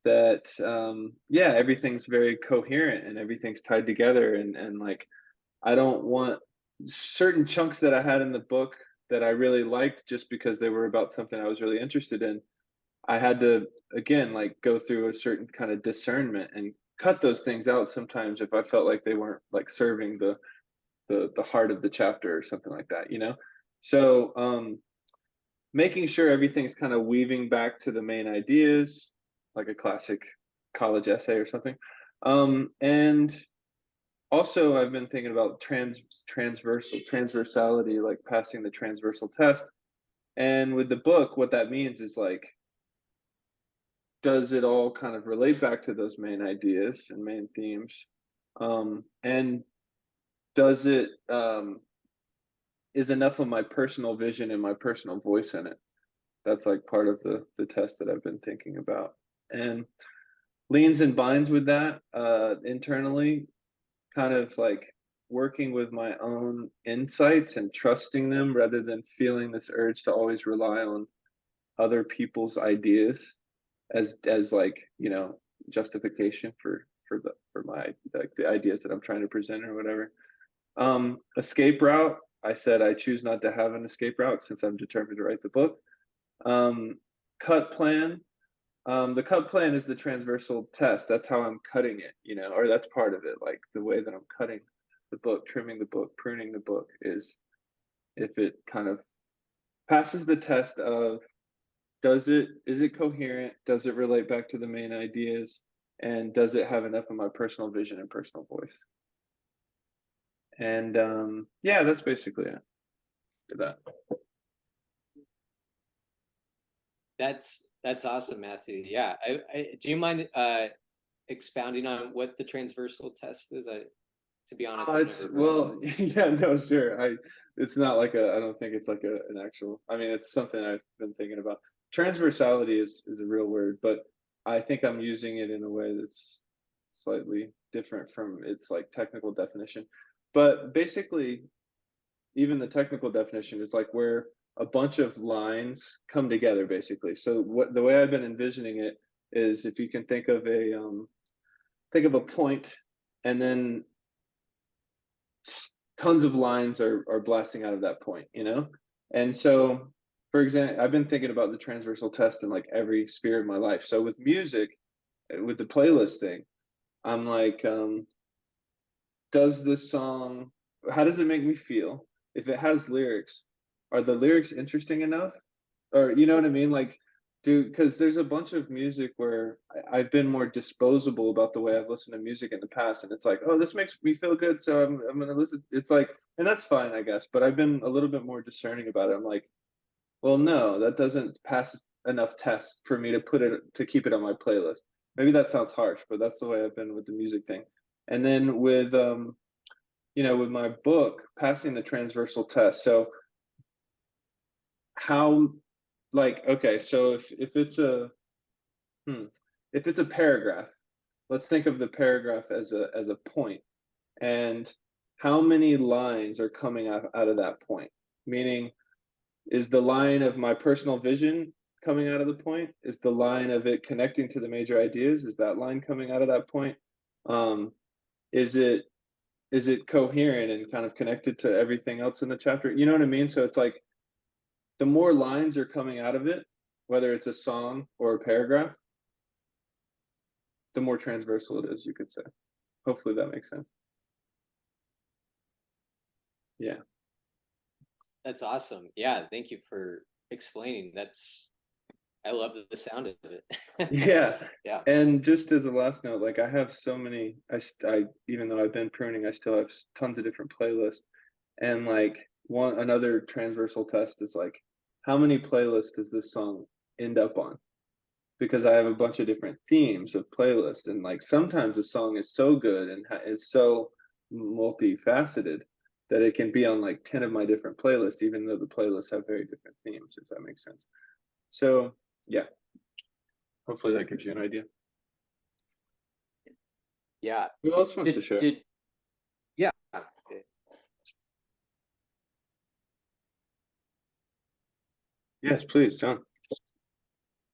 that yeah, everything's very coherent and everything's tied together, and like I don't want certain chunks that I had in the book that I really liked just because they were about something I was really interested in. I had to again like go through a certain kind of discernment and cut those things out sometimes if I felt like they weren't like serving the heart of the chapter or something like that. So making sure everything's kind of weaving back to the main ideas, like a classic college essay or something. And also I've been thinking about transversality, like passing the transversal test. And with the book, what that means is like, does it all kind of relate back to those main ideas and main themes? And does it is enough of my personal vision and my personal voice in it? That's like part of the test that I've been thinking about, and leans and binds with that internally, kind of like working with my own insights and trusting them rather than feeling this urge to always rely on other people's ideas as like justification for my like the ideas that I'm trying to present or whatever. Escape route. I said I choose not to have an escape route since I'm determined to write the book. Um, cut plan. The cut plan is the transversal test. That's how I'm cutting it, you know, or that's part of it. Like the way that I'm cutting the book, trimming the book, pruning the book is if it kind of passes the test of is it coherent? Does it relate back to the main ideas? And does it have enough of my personal vision and personal voice? And yeah, that's basically it to that. That's awesome, Matthew. Yeah. Do you mind expounding on what the transversal test is? To be honest, I've never It's heard of it. well, yeah, no, sure. It's not like a. I don't think it's like an actual. I mean, it's something I've been thinking about. Transversality is a real word, but I think I'm using it in a way that's slightly different from its like technical definition. But basically, even the technical definition is like where a bunch of lines come together. Basically, so what the way I've been envisioning it is, if you can think of a point, and then tons of lines are blasting out of that point, you know? And so, for example, I've been thinking about the transversal test in like every sphere of my life. So with music, with the playlist thing, I'm like, does this song, how does it make me feel? If it has lyrics, are the lyrics interesting enough? Or you know what I mean? Like, do because there's a bunch of music where I've been more disposable about the way I've listened to music in the past, and it's like, oh, this makes me feel good, so I'm gonna listen. It's like, and that's fine, I guess. But I've been a little bit more discerning about it. I'm like, well, no, that doesn't pass enough tests for me to keep it on my playlist. Maybe that sounds harsh, but that's the way I've been with the music thing. And then with with my book, passing the transversal test. So how like okay, so if it's a hmm, if it's a paragraph, let's think of the paragraph as a point, and how many lines are coming out of that point? Meaning, is the line of my personal vision coming out of the point? Is the line of it connecting to the major ideas? Is that line coming out of that point? Um, is it coherent and kind of connected to everything else in the chapter? You know what I mean? So it's like the more lines are coming out of it, whether it's a song or a paragraph, the more transversal it is, you could say. Hopefully that makes sense. Yeah. That's awesome. Yeah, thank you for explaining. I love the sound of it. Yeah. Yeah. And just as a last note, like I have so many, even though I've been pruning, I still have tons of different playlists. And like another transversal test is like, how many playlists does this song end up on? Because I have a bunch of different themes of playlists, and like sometimes a song is so good and is so multifaceted that it can be on like 10 of my different playlists, even though the playlists have very different themes, if that makes sense. So yeah, hopefully that gives you an idea. Yeah. Who else wants to share? Did yeah. Yes, please, John.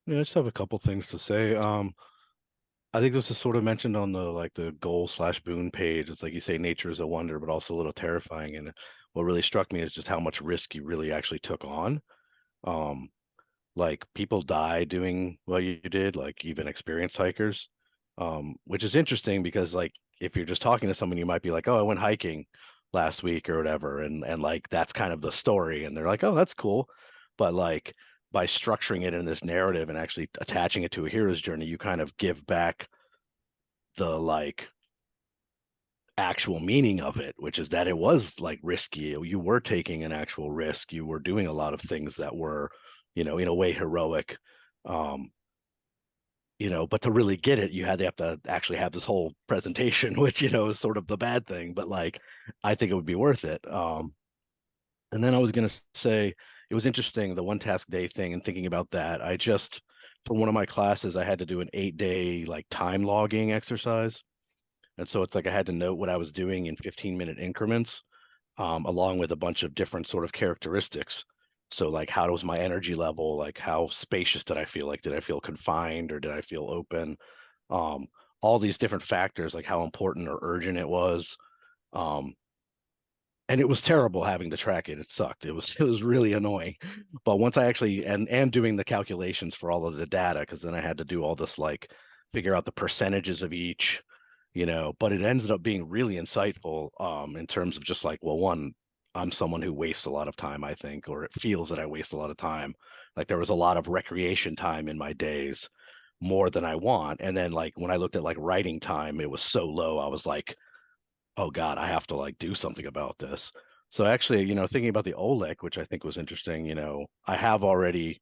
Yeah, I just have a couple things to say. I think this is sort of mentioned on the goal slash boon page. It's like you say, nature is a wonder, but also a little terrifying. And what really struck me is just how much risk you really actually took on. Um, like people die doing what you did, like even experienced hikers, which is interesting because like if you're just talking to someone, you might be like, oh, I went hiking last week or whatever, and like that's kind of the story, and they're like, oh, that's cool, but like by structuring it in this narrative and actually attaching it to a hero's journey, you kind of give back the like actual meaning of it, which is that it was like risky. You were taking an actual risk. You were doing a lot of things that were, in a way heroic. Um, but to really get it, they have to actually have this whole presentation, which, is sort of the bad thing, but like I think it would be worth it. And then I was gonna say it was interesting, the one task day thing, and thinking about that. For one of my classes, I had to do an 8-day like time logging exercise. And so it's like I had to note what I was doing in 15-minute increments, along with a bunch of different sort of characteristics. So like how was my energy level? Like how spacious did I feel? Like did I feel confined or did I feel open? Um, all these different factors, like how important or urgent it was. Um, and it was terrible having to track it. It sucked. It was really annoying. But once I actually and doing the calculations for all of the data, because then I had to do all this like figure out the percentages of each, but it ended up being really insightful in terms of just like, well, one, I'm someone who wastes a lot of time, I think, or it feels that I waste a lot of time. Like there was a lot of recreation time in my days, more than I want. And then like when I looked at like writing time, it was so low. I was like, oh God, I have to like do something about this. So actually, thinking about the OLEC, which I think was interesting, I have already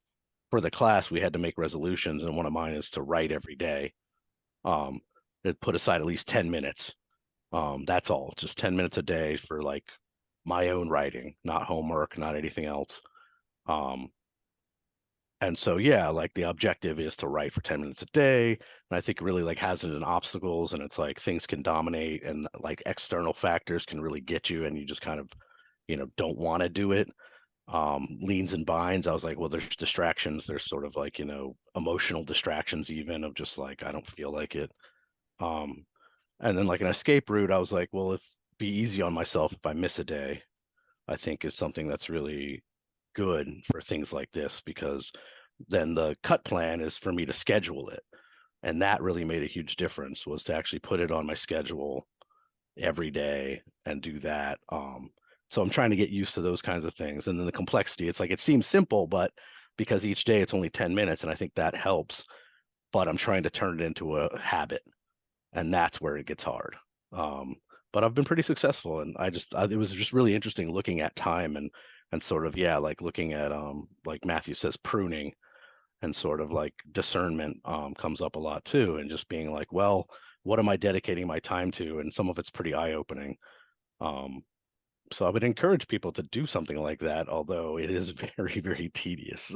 for the class we had to make resolutions, and one of mine is to write every day. Um, it put aside at least 10 minutes. That's all, just 10 minutes a day for like my own writing, not homework, not anything else. Um, and so yeah, like the objective is to write for 10 minutes a day. And I think really like has it in obstacles, and it's like things can dominate and like external factors can really get you, and you just kind of, don't want to do it. Leans and binds, I was like, well, there's distractions. There's sort of like, emotional distractions even of just like, I don't feel like it. Um, and then like an escape route, I was like, well, if be easy on myself if I miss a day, I think is something that's really good for things like this, because then the cut plan is for me to schedule it. And that really made a huge difference, was to actually put it on my schedule every day and do that. So I'm trying to get used to those kinds of things. And then the complexity, it's like it seems simple, but because each day it's only 10 minutes, and I think that helps, but I'm trying to turn it into a habit, and that's where it gets hard. Um, but I've been pretty successful, and it was just really interesting looking at time and sort of, yeah, like looking at like Matthew says, pruning, and sort of like discernment comes up a lot too, and just being like, well, what am I dedicating my time to? And some of it's pretty eye-opening. Um, so I would encourage people to do something like that, although it is very, very tedious.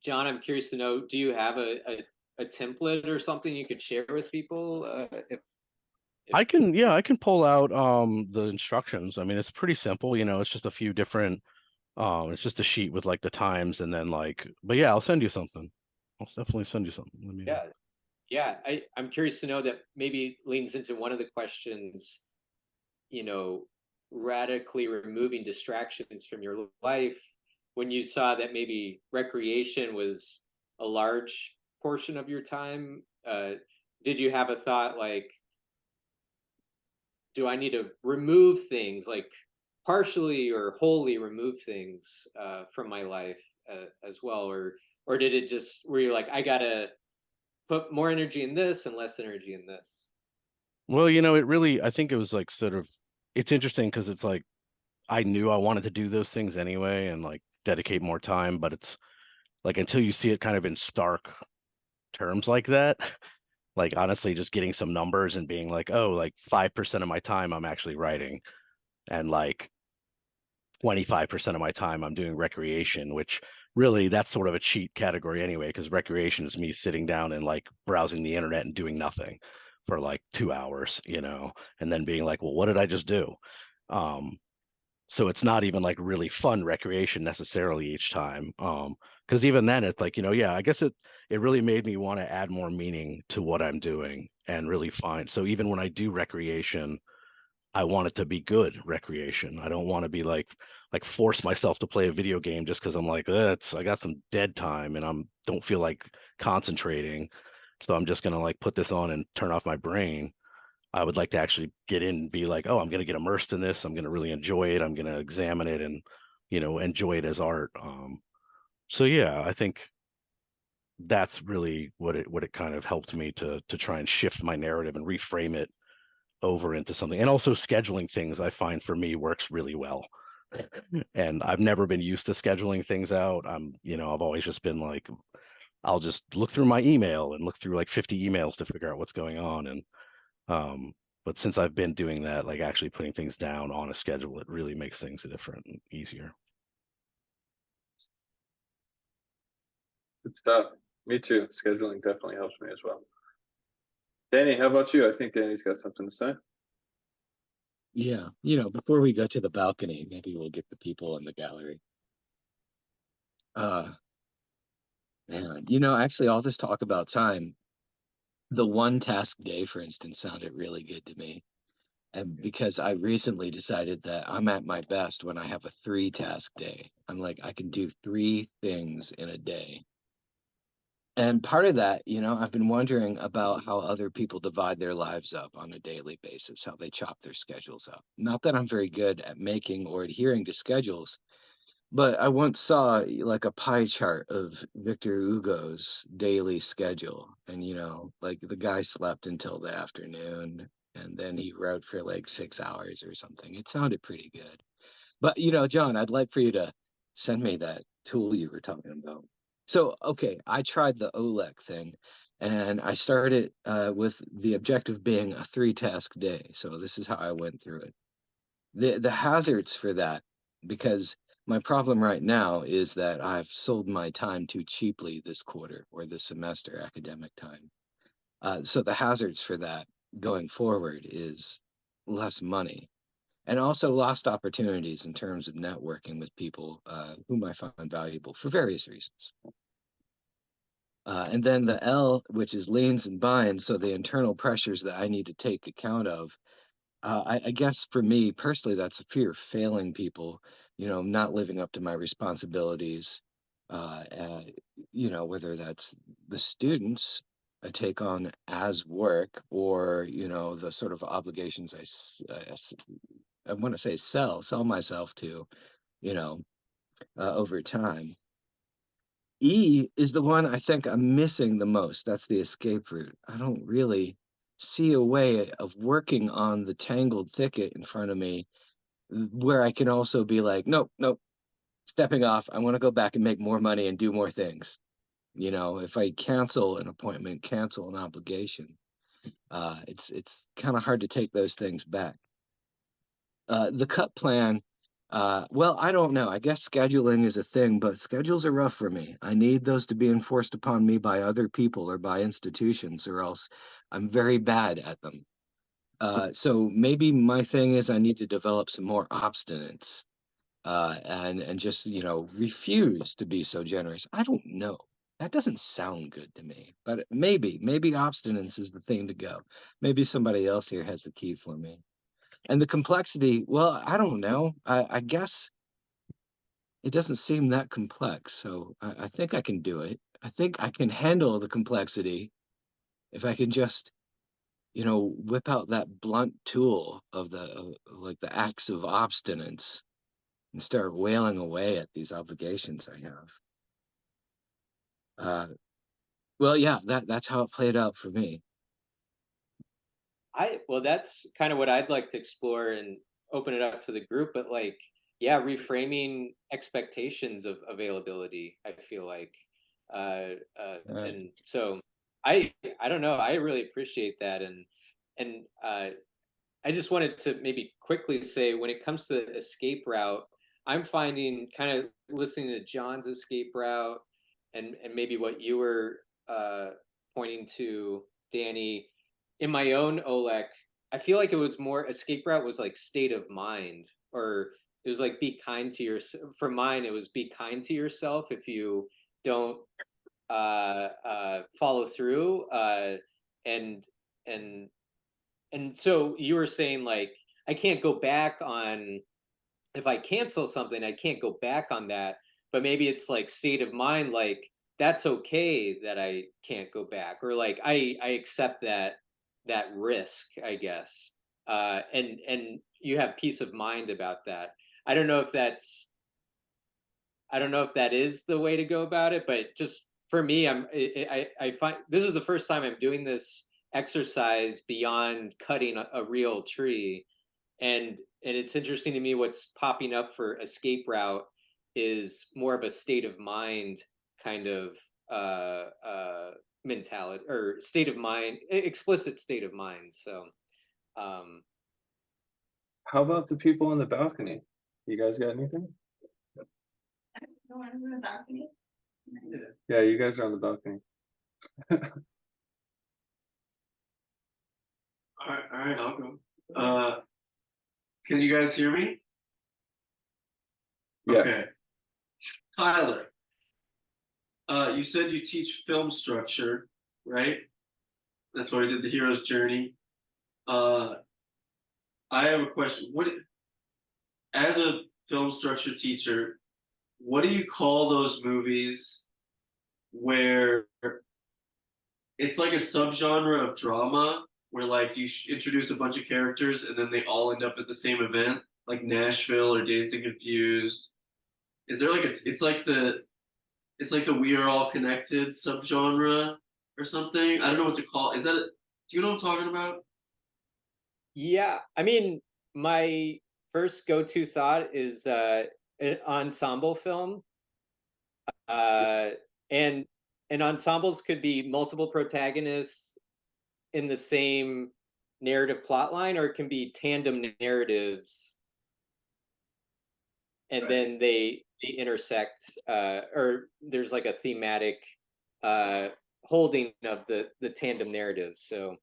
John, I'm curious to know, do you have a template or something you could share with people? If I can pull out the instructions. I mean, it's pretty simple, it's just a few different it's just a sheet with like the times, and then like, but yeah, I'll send you something. I'll definitely send you something. Let me yeah, yeah, I'm curious to know that maybe leans into one of the questions, you know, radically removing distractions from your life when you saw that maybe recreation was a large portion of your time. Did you have a thought like, do I need to remove things, like partially or wholly remove things from my life as well, or did it just were you like, I gotta put more energy in this and less energy in this? Well, it really, I think it was like sort of, it's interesting because it's like I knew I wanted to do those things anyway and like dedicate more time, but it's like until you see it kind of in stark terms like that, like honestly, just getting some numbers and being like, oh, like 5% of my time I'm actually writing, and like 25% of my time I'm doing recreation, which really that's sort of a cheat category anyway, because recreation is me sitting down and like browsing the internet and doing nothing for like 2 hours, and then being like, well, what did I just do? Um, so it's not even like really fun recreation necessarily each time. Because even then it's like, yeah, I guess it really made me want to add more meaning to what I'm doing and really find. So even when I do recreation, I want it to be good recreation. I don't want to be like force myself to play a video game just because I'm like, I got some dead time and I'm don't feel like concentrating. So I'm just gonna like put this on and turn off my brain. I would like to actually get in and be like, oh, I'm gonna get immersed in this. I'm gonna really enjoy it. I'm gonna examine it and enjoy it as art. So yeah, I think that's really what it kind of helped me to try and shift my narrative and reframe it over into something. And also scheduling things I find for me works really well. And I've never been used to scheduling things out. I've always just been like, I'll just look through my email and look through like 50 emails to figure out what's going on. And um, but since I've been doing that, like actually putting things down on a schedule, it really makes things different and easier. Good stuff. Me too. Scheduling definitely helps me as well. Danny, how about you? I think Danny's got something to say. Yeah, before we go to the balcony, maybe we'll get the people in the gallery. Uh, Man, actually, all this talk about time, the one task day, for instance, sounded really good to me. And because I recently decided that I'm at my best when I have a 3-task day. I'm like, I can do 3 things in a day. And part of that, I've been wondering about how other people divide their lives up on a daily basis, how they chop their schedules up. Not that I'm very good at making or adhering to schedules, but I once saw like a pie chart of Victor Hugo's daily schedule. And, like the guy slept until the afternoon and then he wrote for like 6 hours or something. It sounded pretty good. But, John, I'd like for you to send me that tool you were talking about. So, okay, I tried the OLEC thing and I started with the objective being a 3-task day. So this is how I went through it. The hazards for that, because my problem right now is that I've sold my time too cheaply this quarter or this semester, academic time. So the hazards for that going forward is less money and also lost opportunities in terms of networking with people whom I find valuable for various reasons. And then the L, which is leans and binds, so the internal pressures that I need to take account of. I guess for me personally, that's a fear of failing people, not living up to my responsibilities. Whether that's the students I take on as work or, the sort of obligations I want to say sell myself to, over time. E is the one I think I'm missing the most. That's the escape route. I don't really see a way of working on the tangled thicket in front of me where I can also be like, nope, nope, stepping off. I want to go back and make more money and do more things. If I cancel an appointment, cancel an obligation, it's kind of hard to take those things back. The cut plan, well, I don't know. I guess scheduling is a thing, but schedules are rough for me. I need those to be enforced upon me by other people or by institutions, or else I'm very bad at them. So maybe my thing is I need to develop some more obstinance, and just, refuse to be so generous. I don't know. That doesn't sound good to me, but maybe obstinance is the thing to go. Maybe somebody else here has the key for me. And the complexity, well, I don't know. I guess it doesn't seem that complex. So I think I can do it. I think I can handle the complexity if I can just, whip out that blunt tool of like the axe of obstinance and start wailing away at these obligations I have. Well, yeah, that's how it played out for me. Well, that's kind of what I'd like to explore and open it up to the group, but like, yeah, reframing expectations of availability, I feel like. And so I don't know, I really appreciate that. And I just wanted to maybe quickly say when it comes to escape route, I'm finding kind of listening to John's escape route and maybe what you were pointing to, Danny, in my own OLEC, I feel like it was more escape route was like state of mind, or it was like be kind to yourself. For mine, it was be kind to yourself if you don't follow through. And and and so you were saying like I can't go back on if I cancel something, I can't go back on that. But maybe it's like state of mind, like that's okay that I can't go back, or like I accept that risk, I guess. And you have peace of mind about that. I don't know if that's I don't know if that is the way to go about it, but just for me, I find this is the first time I'm doing this exercise beyond cutting a real tree, and it's interesting to me what's popping up for escape route is more of a state of mind kind of mentality or state of mind, explicit state of mind. So um, How about the people on the balcony? You guys got anything? No one's in the balcony. Yeah, you guys are on the balcony. All right, I'll go. Can you guys hear me? Yeah. Okay. Tyler, you said you teach film structure, right? That's why we did the hero's journey. I have a question. As a film structure teacher, what do you call those movies where it's like a subgenre of drama where like you introduce a bunch of characters and then they all end up at the same event, like Nashville or Dazed and Confused? Is there like it's like the We Are All Connected subgenre or something? I don't know what to call. Is that? Do you know what I'm talking about? Yeah, I mean, my first go-to thought is an ensemble film. Uh, and ensembles could be multiple protagonists in the same narrative plot line, or it can be tandem narratives, and Right. then they intersect, or there's like a thematic holding of the tandem narratives. So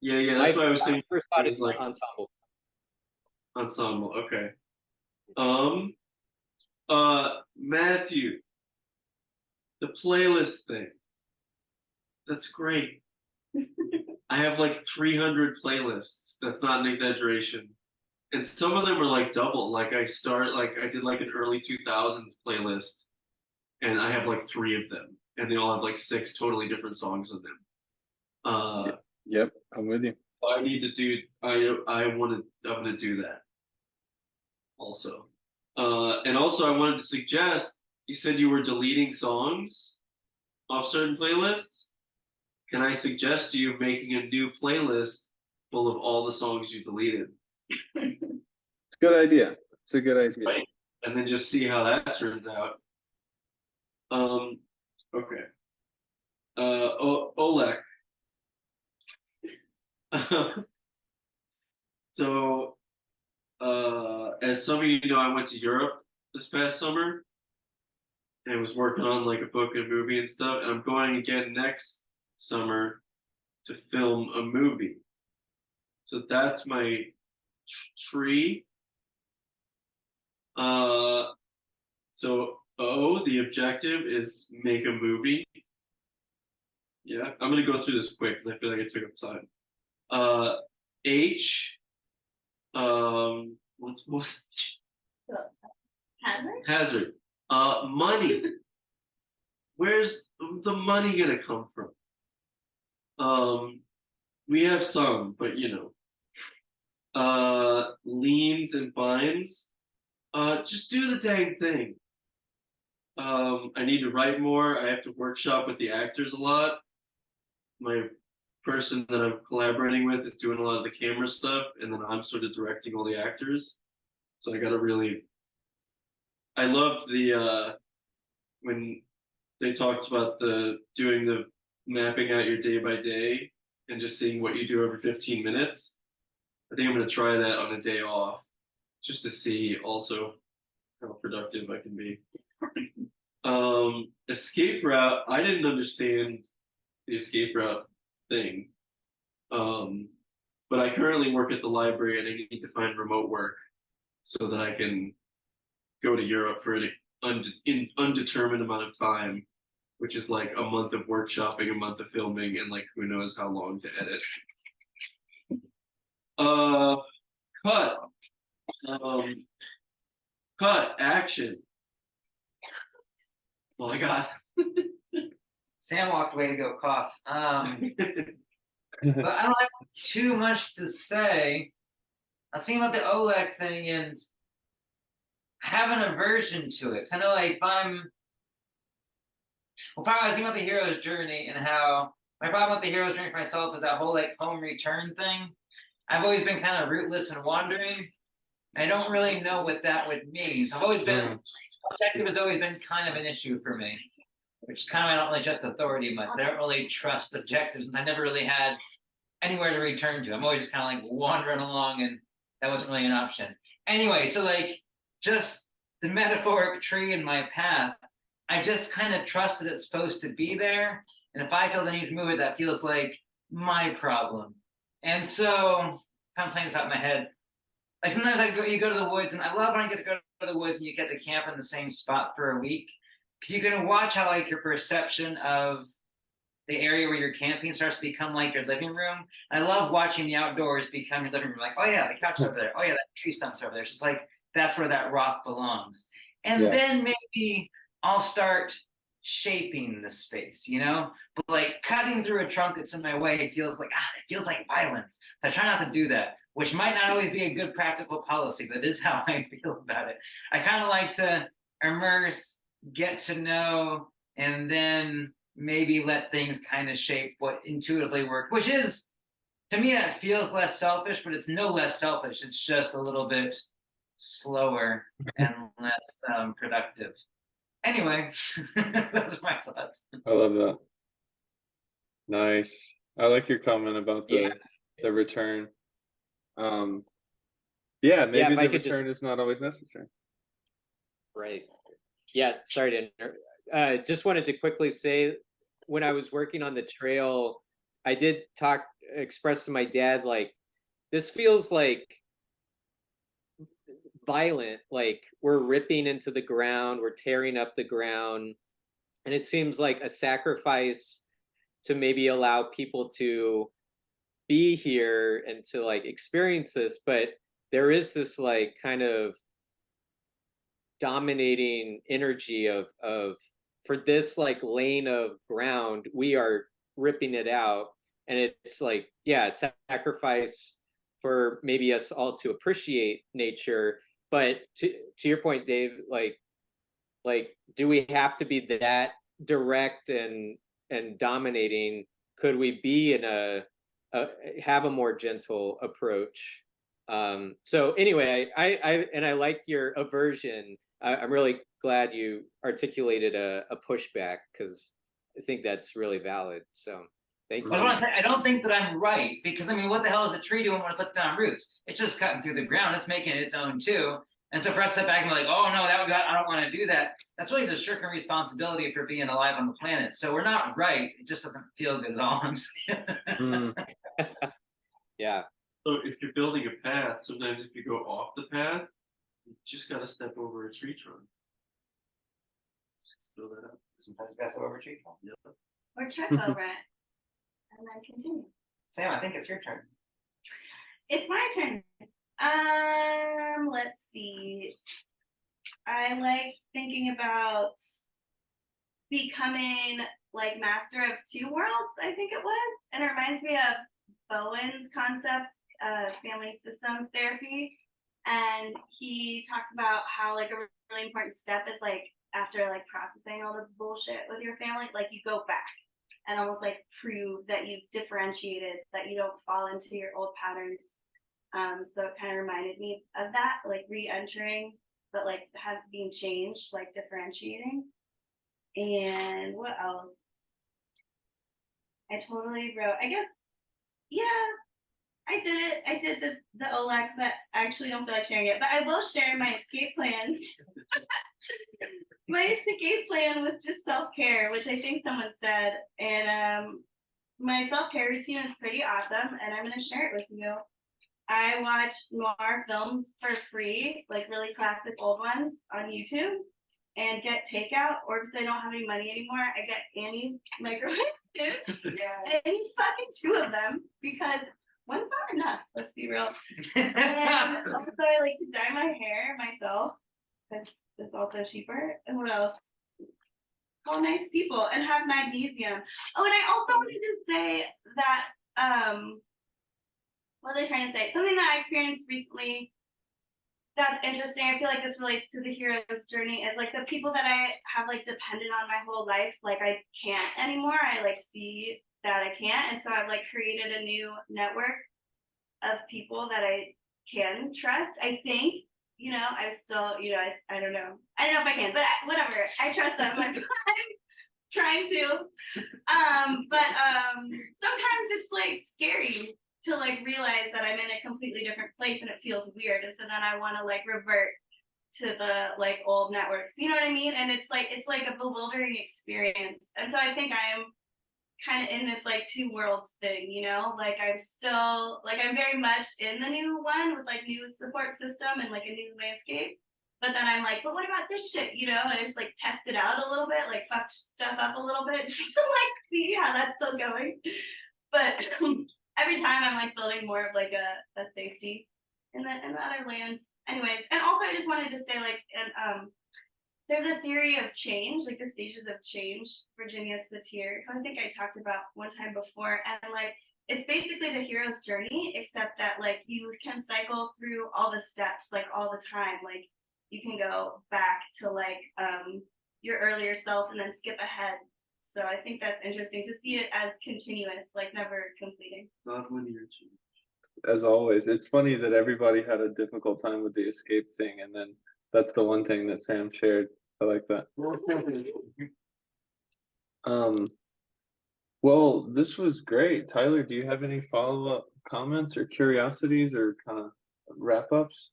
Yeah. my That's what I was my thinking. first thought It was is like ensemble. ensemble. Okay. Um. Matthew, the playlist thing. That's great. I have like 300 playlists. That's not an exaggeration. And some of them are like double. Like I did like an early 2000s playlist, and I have like 3 of them, and they all have like 6 totally different songs in them. Yep, I'm with you. I need to do. I'm gonna do that also. And also I wanted to suggest. You said you were deleting songs off certain playlists. Can I suggest to you making a new playlist full of all the songs you deleted? It's a good idea. It's a good idea. Right. And then just see how that turns out. Okay. Oleg. So, as some of you know, I went to Europe this past summer and was working on like a book and movie and stuff. And I'm going again next summer to film a movie. So that's my tree. So the objective is make a movie. Yeah, I'm gonna go through this quick because I feel like I took up time. H, what's Hazard? hazard? Money. Where's the money gonna come from? We have some, but you know. Liens and fines. Just do the dang thing. I need to write more. I have to workshop with the actors a lot. My person that I'm collaborating with is doing a lot of the camera stuff, and then I'm sort of directing all the actors. So I gotta really. I loved the when they talked about the doing the mapping out your day by day and just seeing what you do every 15 minutes. I think I'm gonna try that on a day off, just to see also how productive I can be. Escape route. I didn't understand the escape route thing. But I currently work at the library and I need to find remote work so that I can go to Europe for an undetermined amount of time, which is like a month of workshopping, a month of filming, and like who knows how long to edit. Cut. Cut. Action. Oh my God. Sam walked away to go cough. But I don't have too much to say. I was thinking about the Oleg thing and have an aversion to it. I know, like, probably I was thinking about the hero's journey and how my problem with the hero's journey for myself is that whole like home return thing. I've always been kind of rootless and wandering. I don't really know what that would mean. So I've always been objective has always been kind of an issue for me, which kind of I don't really trust authority much. I don't really trust objectives, and I never really had anywhere to return to. I'm always just kind of like wandering along, and that wasn't really an option. Anyway, so like just the metaphoric tree in my path, I just kind of trust that it's supposed to be there, and if I feel the need to move it, that feels like my problem. And so, kind of playing this out in my head. Like sometimes you go to the woods, and I love when I get to go to the woods and you get to camp in the same spot for a week, because you can watch how like your perception of the area where you're camping starts to become like your living room. I love watching the outdoors become your living room. Like, oh yeah, the couch is over there. Oh yeah, that tree stump's over there. It's just like that's where that rock belongs. And Yeah. then maybe I'll start shaping the space, you know? But like cutting through a trunk that's in my way feels like it feels like violence. I try not to do that, which might not always be a good practical policy, but it is how I feel about it. I kind of like to immerse, get to know, and then maybe let things kind of shape what intuitively work, which is, to me, that feels less selfish, but it's no less selfish. It's just a little bit slower and less productive. Anyway, those are my thoughts. I love that. Nice. I like your comment about the return. Yeah, maybe if I the could return is not always necessary. Right. Yeah, sorry to interrupt. Just wanted to quickly say, when I was working on the trail, I did express to my dad, like, this feels like violent, like we're ripping into the ground, we're tearing up the ground, and it seems like a sacrifice to maybe allow people to be here and to like experience this, but there is this like kind of dominating energy of for this like lane of ground, we are ripping it out, and it's like, yeah, sacrifice for maybe us all to appreciate nature. But to your point, Dave, like do we have to be that direct and dominating? Could we be in a have a more gentle approach? So anyway, I like your aversion. I'm really glad you articulated a pushback, because I think that's really valid. So thank I you. want to say, I don't think that I'm right, because I mean, what the hell is a tree doing when it puts down roots? It's just cutting through the ground. It's making it its own too. And so for us to step back and be like, oh no, I don't want to do that. That's really the shirking responsibility for being alive on the planet. So we're not right. It just doesn't feel good, is all I'm saying. Yeah. So if you're building a path, sometimes if you go off the path, you just gotta step over a tree trunk. Fill that up. Sometimes you gotta step over a tree trunk. Yep. Or trip over it and then continue. Sam, I think it's your turn. It's my turn. Let's see. I liked thinking about becoming like master of two worlds, I think it was. And it reminds me of Bowen's concept of family systems therapy. And he talks about how like a really important step is like after like processing all the bullshit with your family, like you go back and almost like prove that you've differentiated, that you don't fall into your old patterns. So it kind of reminded me of that, like re-entering, but like being changed, like differentiating. And what else? I totally wrote, I guess, yeah, I did it. I did the OLEC, but I actually don't feel like sharing it. But I will share my escape plan. My escape plan was just self-care, which I think someone said. And my self-care routine is pretty awesome, and I'm going to share it with you. I watch noir films for free, like really classic old ones on YouTube, and get takeout, or because I don't have any money anymore, I get Annie's microwave food. Yeah. And fucking two of them, because one's not enough, let's be real. And also I like to dye my hair myself, because it's also cheaper. And what else? Call nice people and have magnesium. Oh, and I also wanted to say that what was I trying to say? Something that I experienced recently that's interesting. I feel like this relates to the hero's journey, is like the people that I have like depended on my whole life, like I can't anymore. I like see that I can't. And so I've like created a new network of people that I can trust. I think, you know, I still, you know, I don't know. I don't know if I can, but whatever. I trust them. I'm trying to. But sometimes it's like scary to like realize that I'm in a completely different place and it feels weird. And so then I want to like revert to the like old networks, you know what I mean? And it's like a bewildering experience. And so I think I am kind of in this like two worlds thing, you know, like I'm still like, I'm very much in the new one with like new support system and like a new landscape, But then I'm like, but what about this shit? You know, and I just like test it out a little bit, like fuck stuff up a little bit, just to like see how that's still going. But every time I'm like building more of like a safety in the other lands. Anyways, and also I just wanted to say like, and there's a theory of change, like the stages of change. Virginia Satir, who I think I talked about one time before, and like it's basically the hero's journey, except that like you can cycle through all the steps like all the time. Like you can go back to like your earlier self and then skip ahead. So I think that's interesting to see it as continuous, like never completing. Not linear. As always, it's funny that everybody had a difficult time with the escape thing, and then that's the one thing that Sam shared. I like that. Well, this was great. Tyler, do you have any follow-up comments or curiosities or kind of wrap-ups?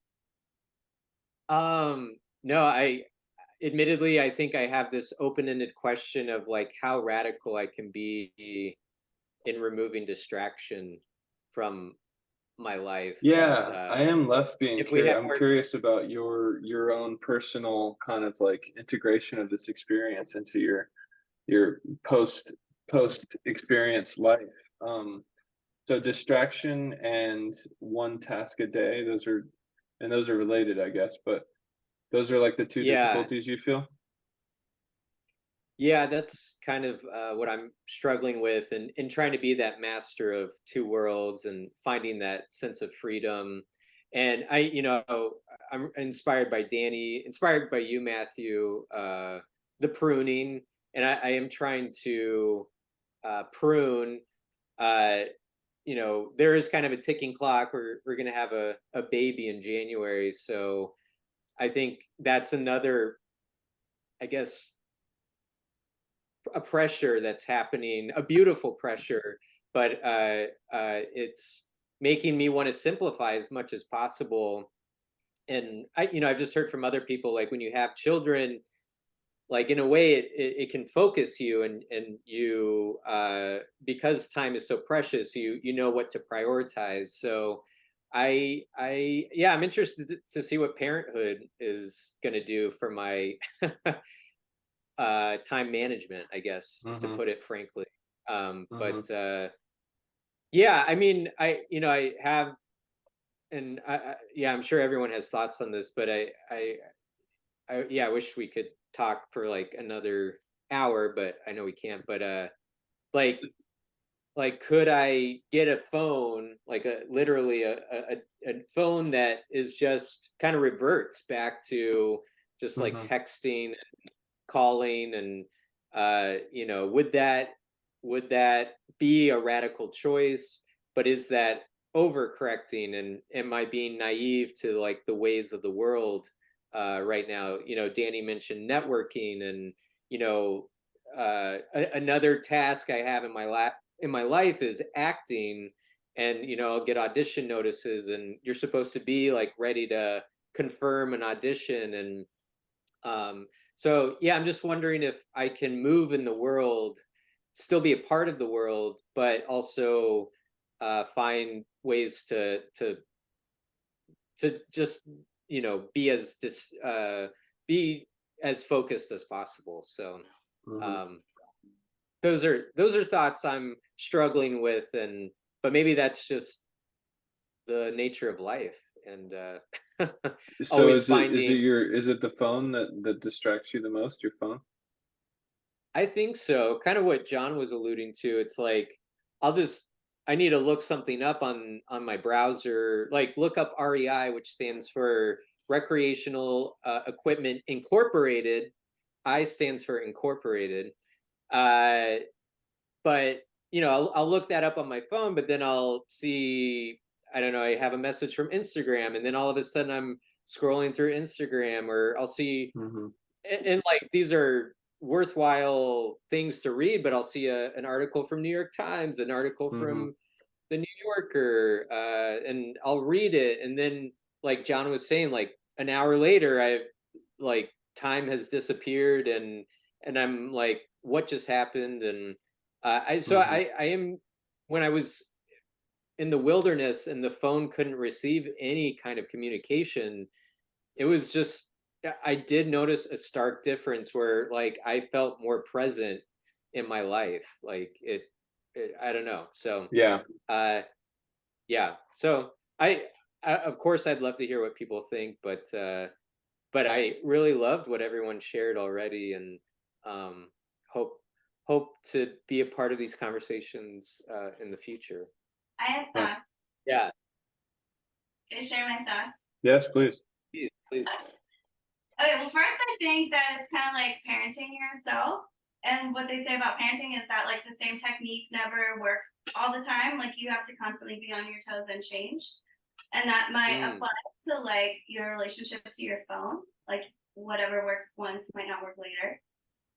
No, I admittedly I think I have this open-ended question of like how radical I can be in removing distraction from my life. Yeah, And, I am left being if we curious. have I'm more, curious about your own personal kind of like integration of this experience into your post experience life. So distraction and one task a day, those are related, I guess, but those are like the two yeah, difficulties you feel? yeah, that's kind of what I'm struggling with, and trying to be that master of two worlds and finding that sense of freedom. And I'm inspired by Danny, inspired by you, Matthew, the pruning, and I am trying to prune. Uh, there is kind of a ticking clock. We're going to have a baby in January, so I think that's another, I guess, a pressure that's happening, a beautiful pressure, but it's making me want to simplify as much as possible. And I've just heard from other people, like when you have children, like in a way it can focus you, and you because time is so precious, you know what to prioritize. So yeah, I'm interested to see what parenthood is going to do for my time management, I guess, to Mm-hmm. put it frankly. Mm-hmm. But yeah, I mean, I have, and yeah, I'm sure everyone has thoughts on this, but yeah, I wish we could talk for like another hour, but I know we can't. But like could I get a phone, like literally a phone that is just kind of reverts back to just like Mm-hmm. texting, calling, and would that be a radical choice? But is that overcorrecting, and am I being naive to like the ways of the world right now? Danny mentioned networking, and another task I have in my life is acting. And I'll get audition notices, and you're supposed to be like ready to confirm an audition. And so yeah, I'm just wondering if I can move in the world, still be a part of the world, but also find ways to just be as focused as possible. So Mm-hmm. those are thoughts I'm struggling with, but maybe that's just the nature of life, and So always finding. is it the phone that distracts you the most, your phone? I think so. Kind of what John was alluding to. It's like I need to look something up on my browser, like look up REI, which stands for Recreational Equipment Incorporated. I stands for Incorporated. Uh, but I'll look that up on my phone, but then I'll see, I don't know, I have a message from Instagram, and then all of a sudden I'm scrolling through Instagram, or I'll see, Mm-hmm. and like these are worthwhile things to read, but I'll see an article from New York Times, an article Mm-hmm. from the New Yorker, and I'll read it, and then like John was saying, like an hour later, like time has disappeared, and I'm like, what just happened? And Mm-hmm. I am, when I was in the wilderness and the phone couldn't receive any kind of communication, it was just I did notice a stark difference where like I felt more present in my life. Like it I don't know. So Yeah. uh yeah. So I of course I'd love to hear what people think, but I really loved what everyone shared already, and um hope hope to be a part of these conversations in the future. I have Nice. thoughts. Yeah. Can I share my thoughts? Yes, please. Please, please. Okay, well, first, I think that it's kind of like parenting yourself. And what they say about parenting is that like the same technique never works all the time. Like you have to constantly be on your toes and change. And that might apply to like your relationship to your phone. Like whatever works once might not work later.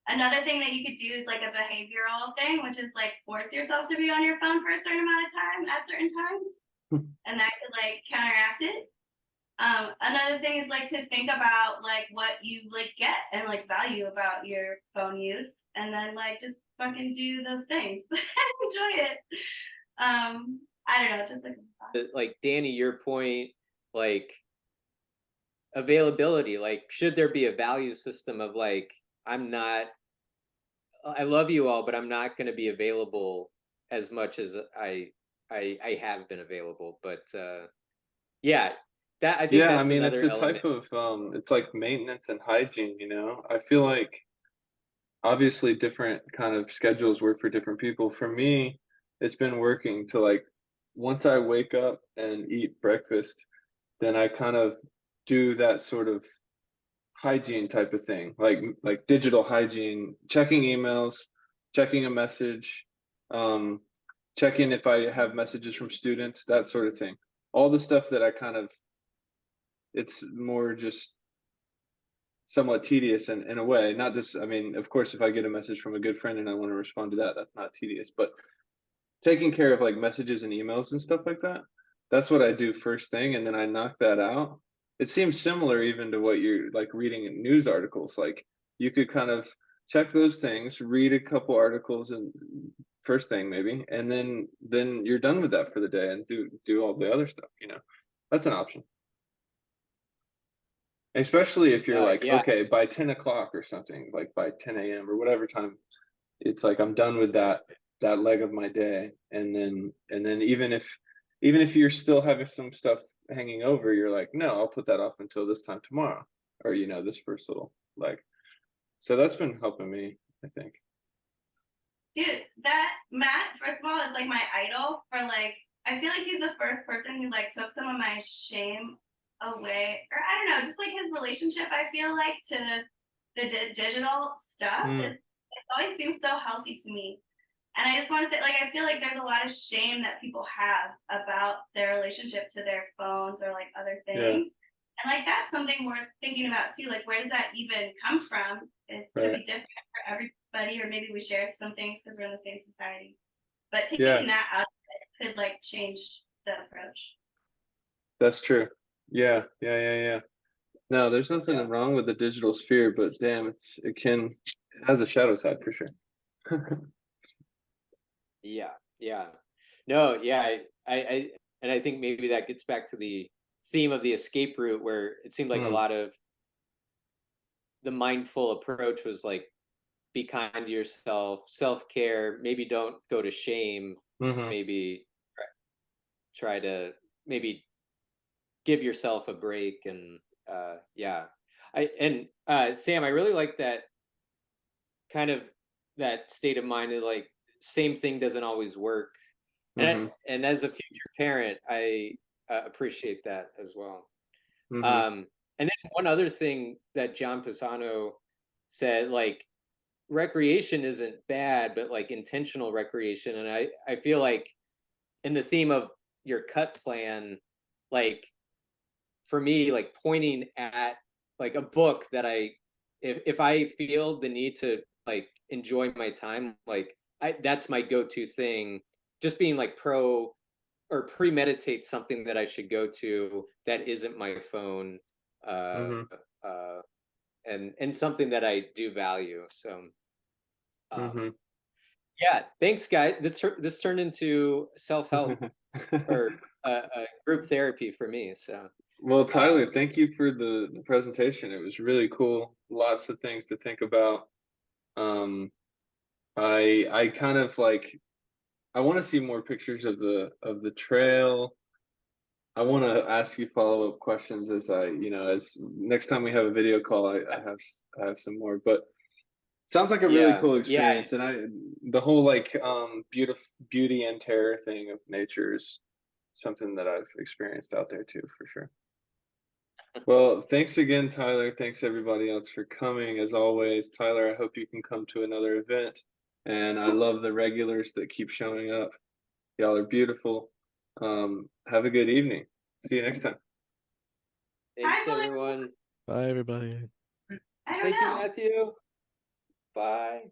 Another thing that you could do is like a behavioral thing, which is like force yourself to be on your phone for a certain amount of time at certain times. And that could like counteract it. Another thing is like to think about like what you like get and like value about your phone use, and then like just fucking do those things. Enjoy it. I don't know, just Like Danny, your point, like availability, like should there be a value system of like I love you all, but I'm not going to be available as much as I have been available. But yeah, that I think Yeah, I that's mean, it's another a element. type of it's like maintenance and hygiene, you know. I feel like obviously different kind of schedules work for different people. For me, it's been working to like once I wake up and eat breakfast, then I kind of do that sort of hygiene type of thing, like digital hygiene, checking emails, checking a message, um, checking if I have messages from students, that sort of thing. All the stuff that I kind of, it's more just somewhat tedious in a way. Not just, I mean, of course, if I get a message from a good friend and I want to respond to that, that's not tedious. But taking care of like messages and emails and stuff like that, that's what I do first thing, and then I knock that out. It seems similar even to what you're like reading in news articles. Like you could kind of check those things, read a couple articles and first thing maybe, and then you're done with that for the day and do all the other stuff, you know. That's an option. Especially if you're like, Yeah, okay, by 10 o'clock or something, like by 10 a.m. or whatever time, it's like I'm done with that leg of my day. And then even if you're still having some stuff hanging over, you're like, no, I'll put that off until this time tomorrow. Or, you know, this first little leg. So that's been helping me, I think. dude, that Matt, first of all, is like my idol for like, I feel like he's the first person who like took some of my shame away, or I don't know, just like his relationship, I feel like, to the digital stuff. It always seems so healthy to me. And I just want to say, like, I feel like there's a lot of shame that people have about their relationship to their phones or like other things. And like that's something worth thinking about too. Like, where does that even come from? It's gonna be different for everybody, or maybe we share some things because we're in the same society. But taking that out of it could like change the approach. That's true. Yeah. No, there's nothing Yeah. wrong with the digital sphere, but damn, it has a shadow side for sure. Yeah. No, yeah, and I think maybe that gets back to the theme of the escape route, where it seemed like a lot of the mindful approach was like be kind to yourself, self-care, maybe don't go to shame, maybe try to maybe give yourself a break. And yeah. Sam, I really like that kind of that state of mind of like same thing doesn't always work. And as a future parent, I appreciate that as well. And then one other thing that John Pisano said, like recreation isn't bad, but like intentional recreation. And I feel like in the theme of your cut plan, like for me, like pointing at like a book that if I feel the need to like enjoy my time, like that's my go-to thing. Just being like premeditate something that I should go to that isn't my phone, uh, and something that I do value. So, yeah, thanks, guys. This turned into self-help or group therapy for me. So Well, Tyler, thank you for the presentation. It was really cool. Lots of things to think about. I kind of like, I want to see more pictures of the trail. I want to ask you follow-up questions as as next time we have a video call, I have some more, but sounds like a really cool Yeah. experience. And the whole like beauty and terror thing of nature is something that I've experienced out there too, for sure. Well, thanks again, Tyler. Thanks everybody else for coming. As always, Tyler, I hope you can come to another event. And I love the regulars that keep showing up. Y'all are beautiful. Have a good evening. See you next time. Thanks, Bye, everyone. Bye, everybody. I don't Thank you, know. Matthew. Bye.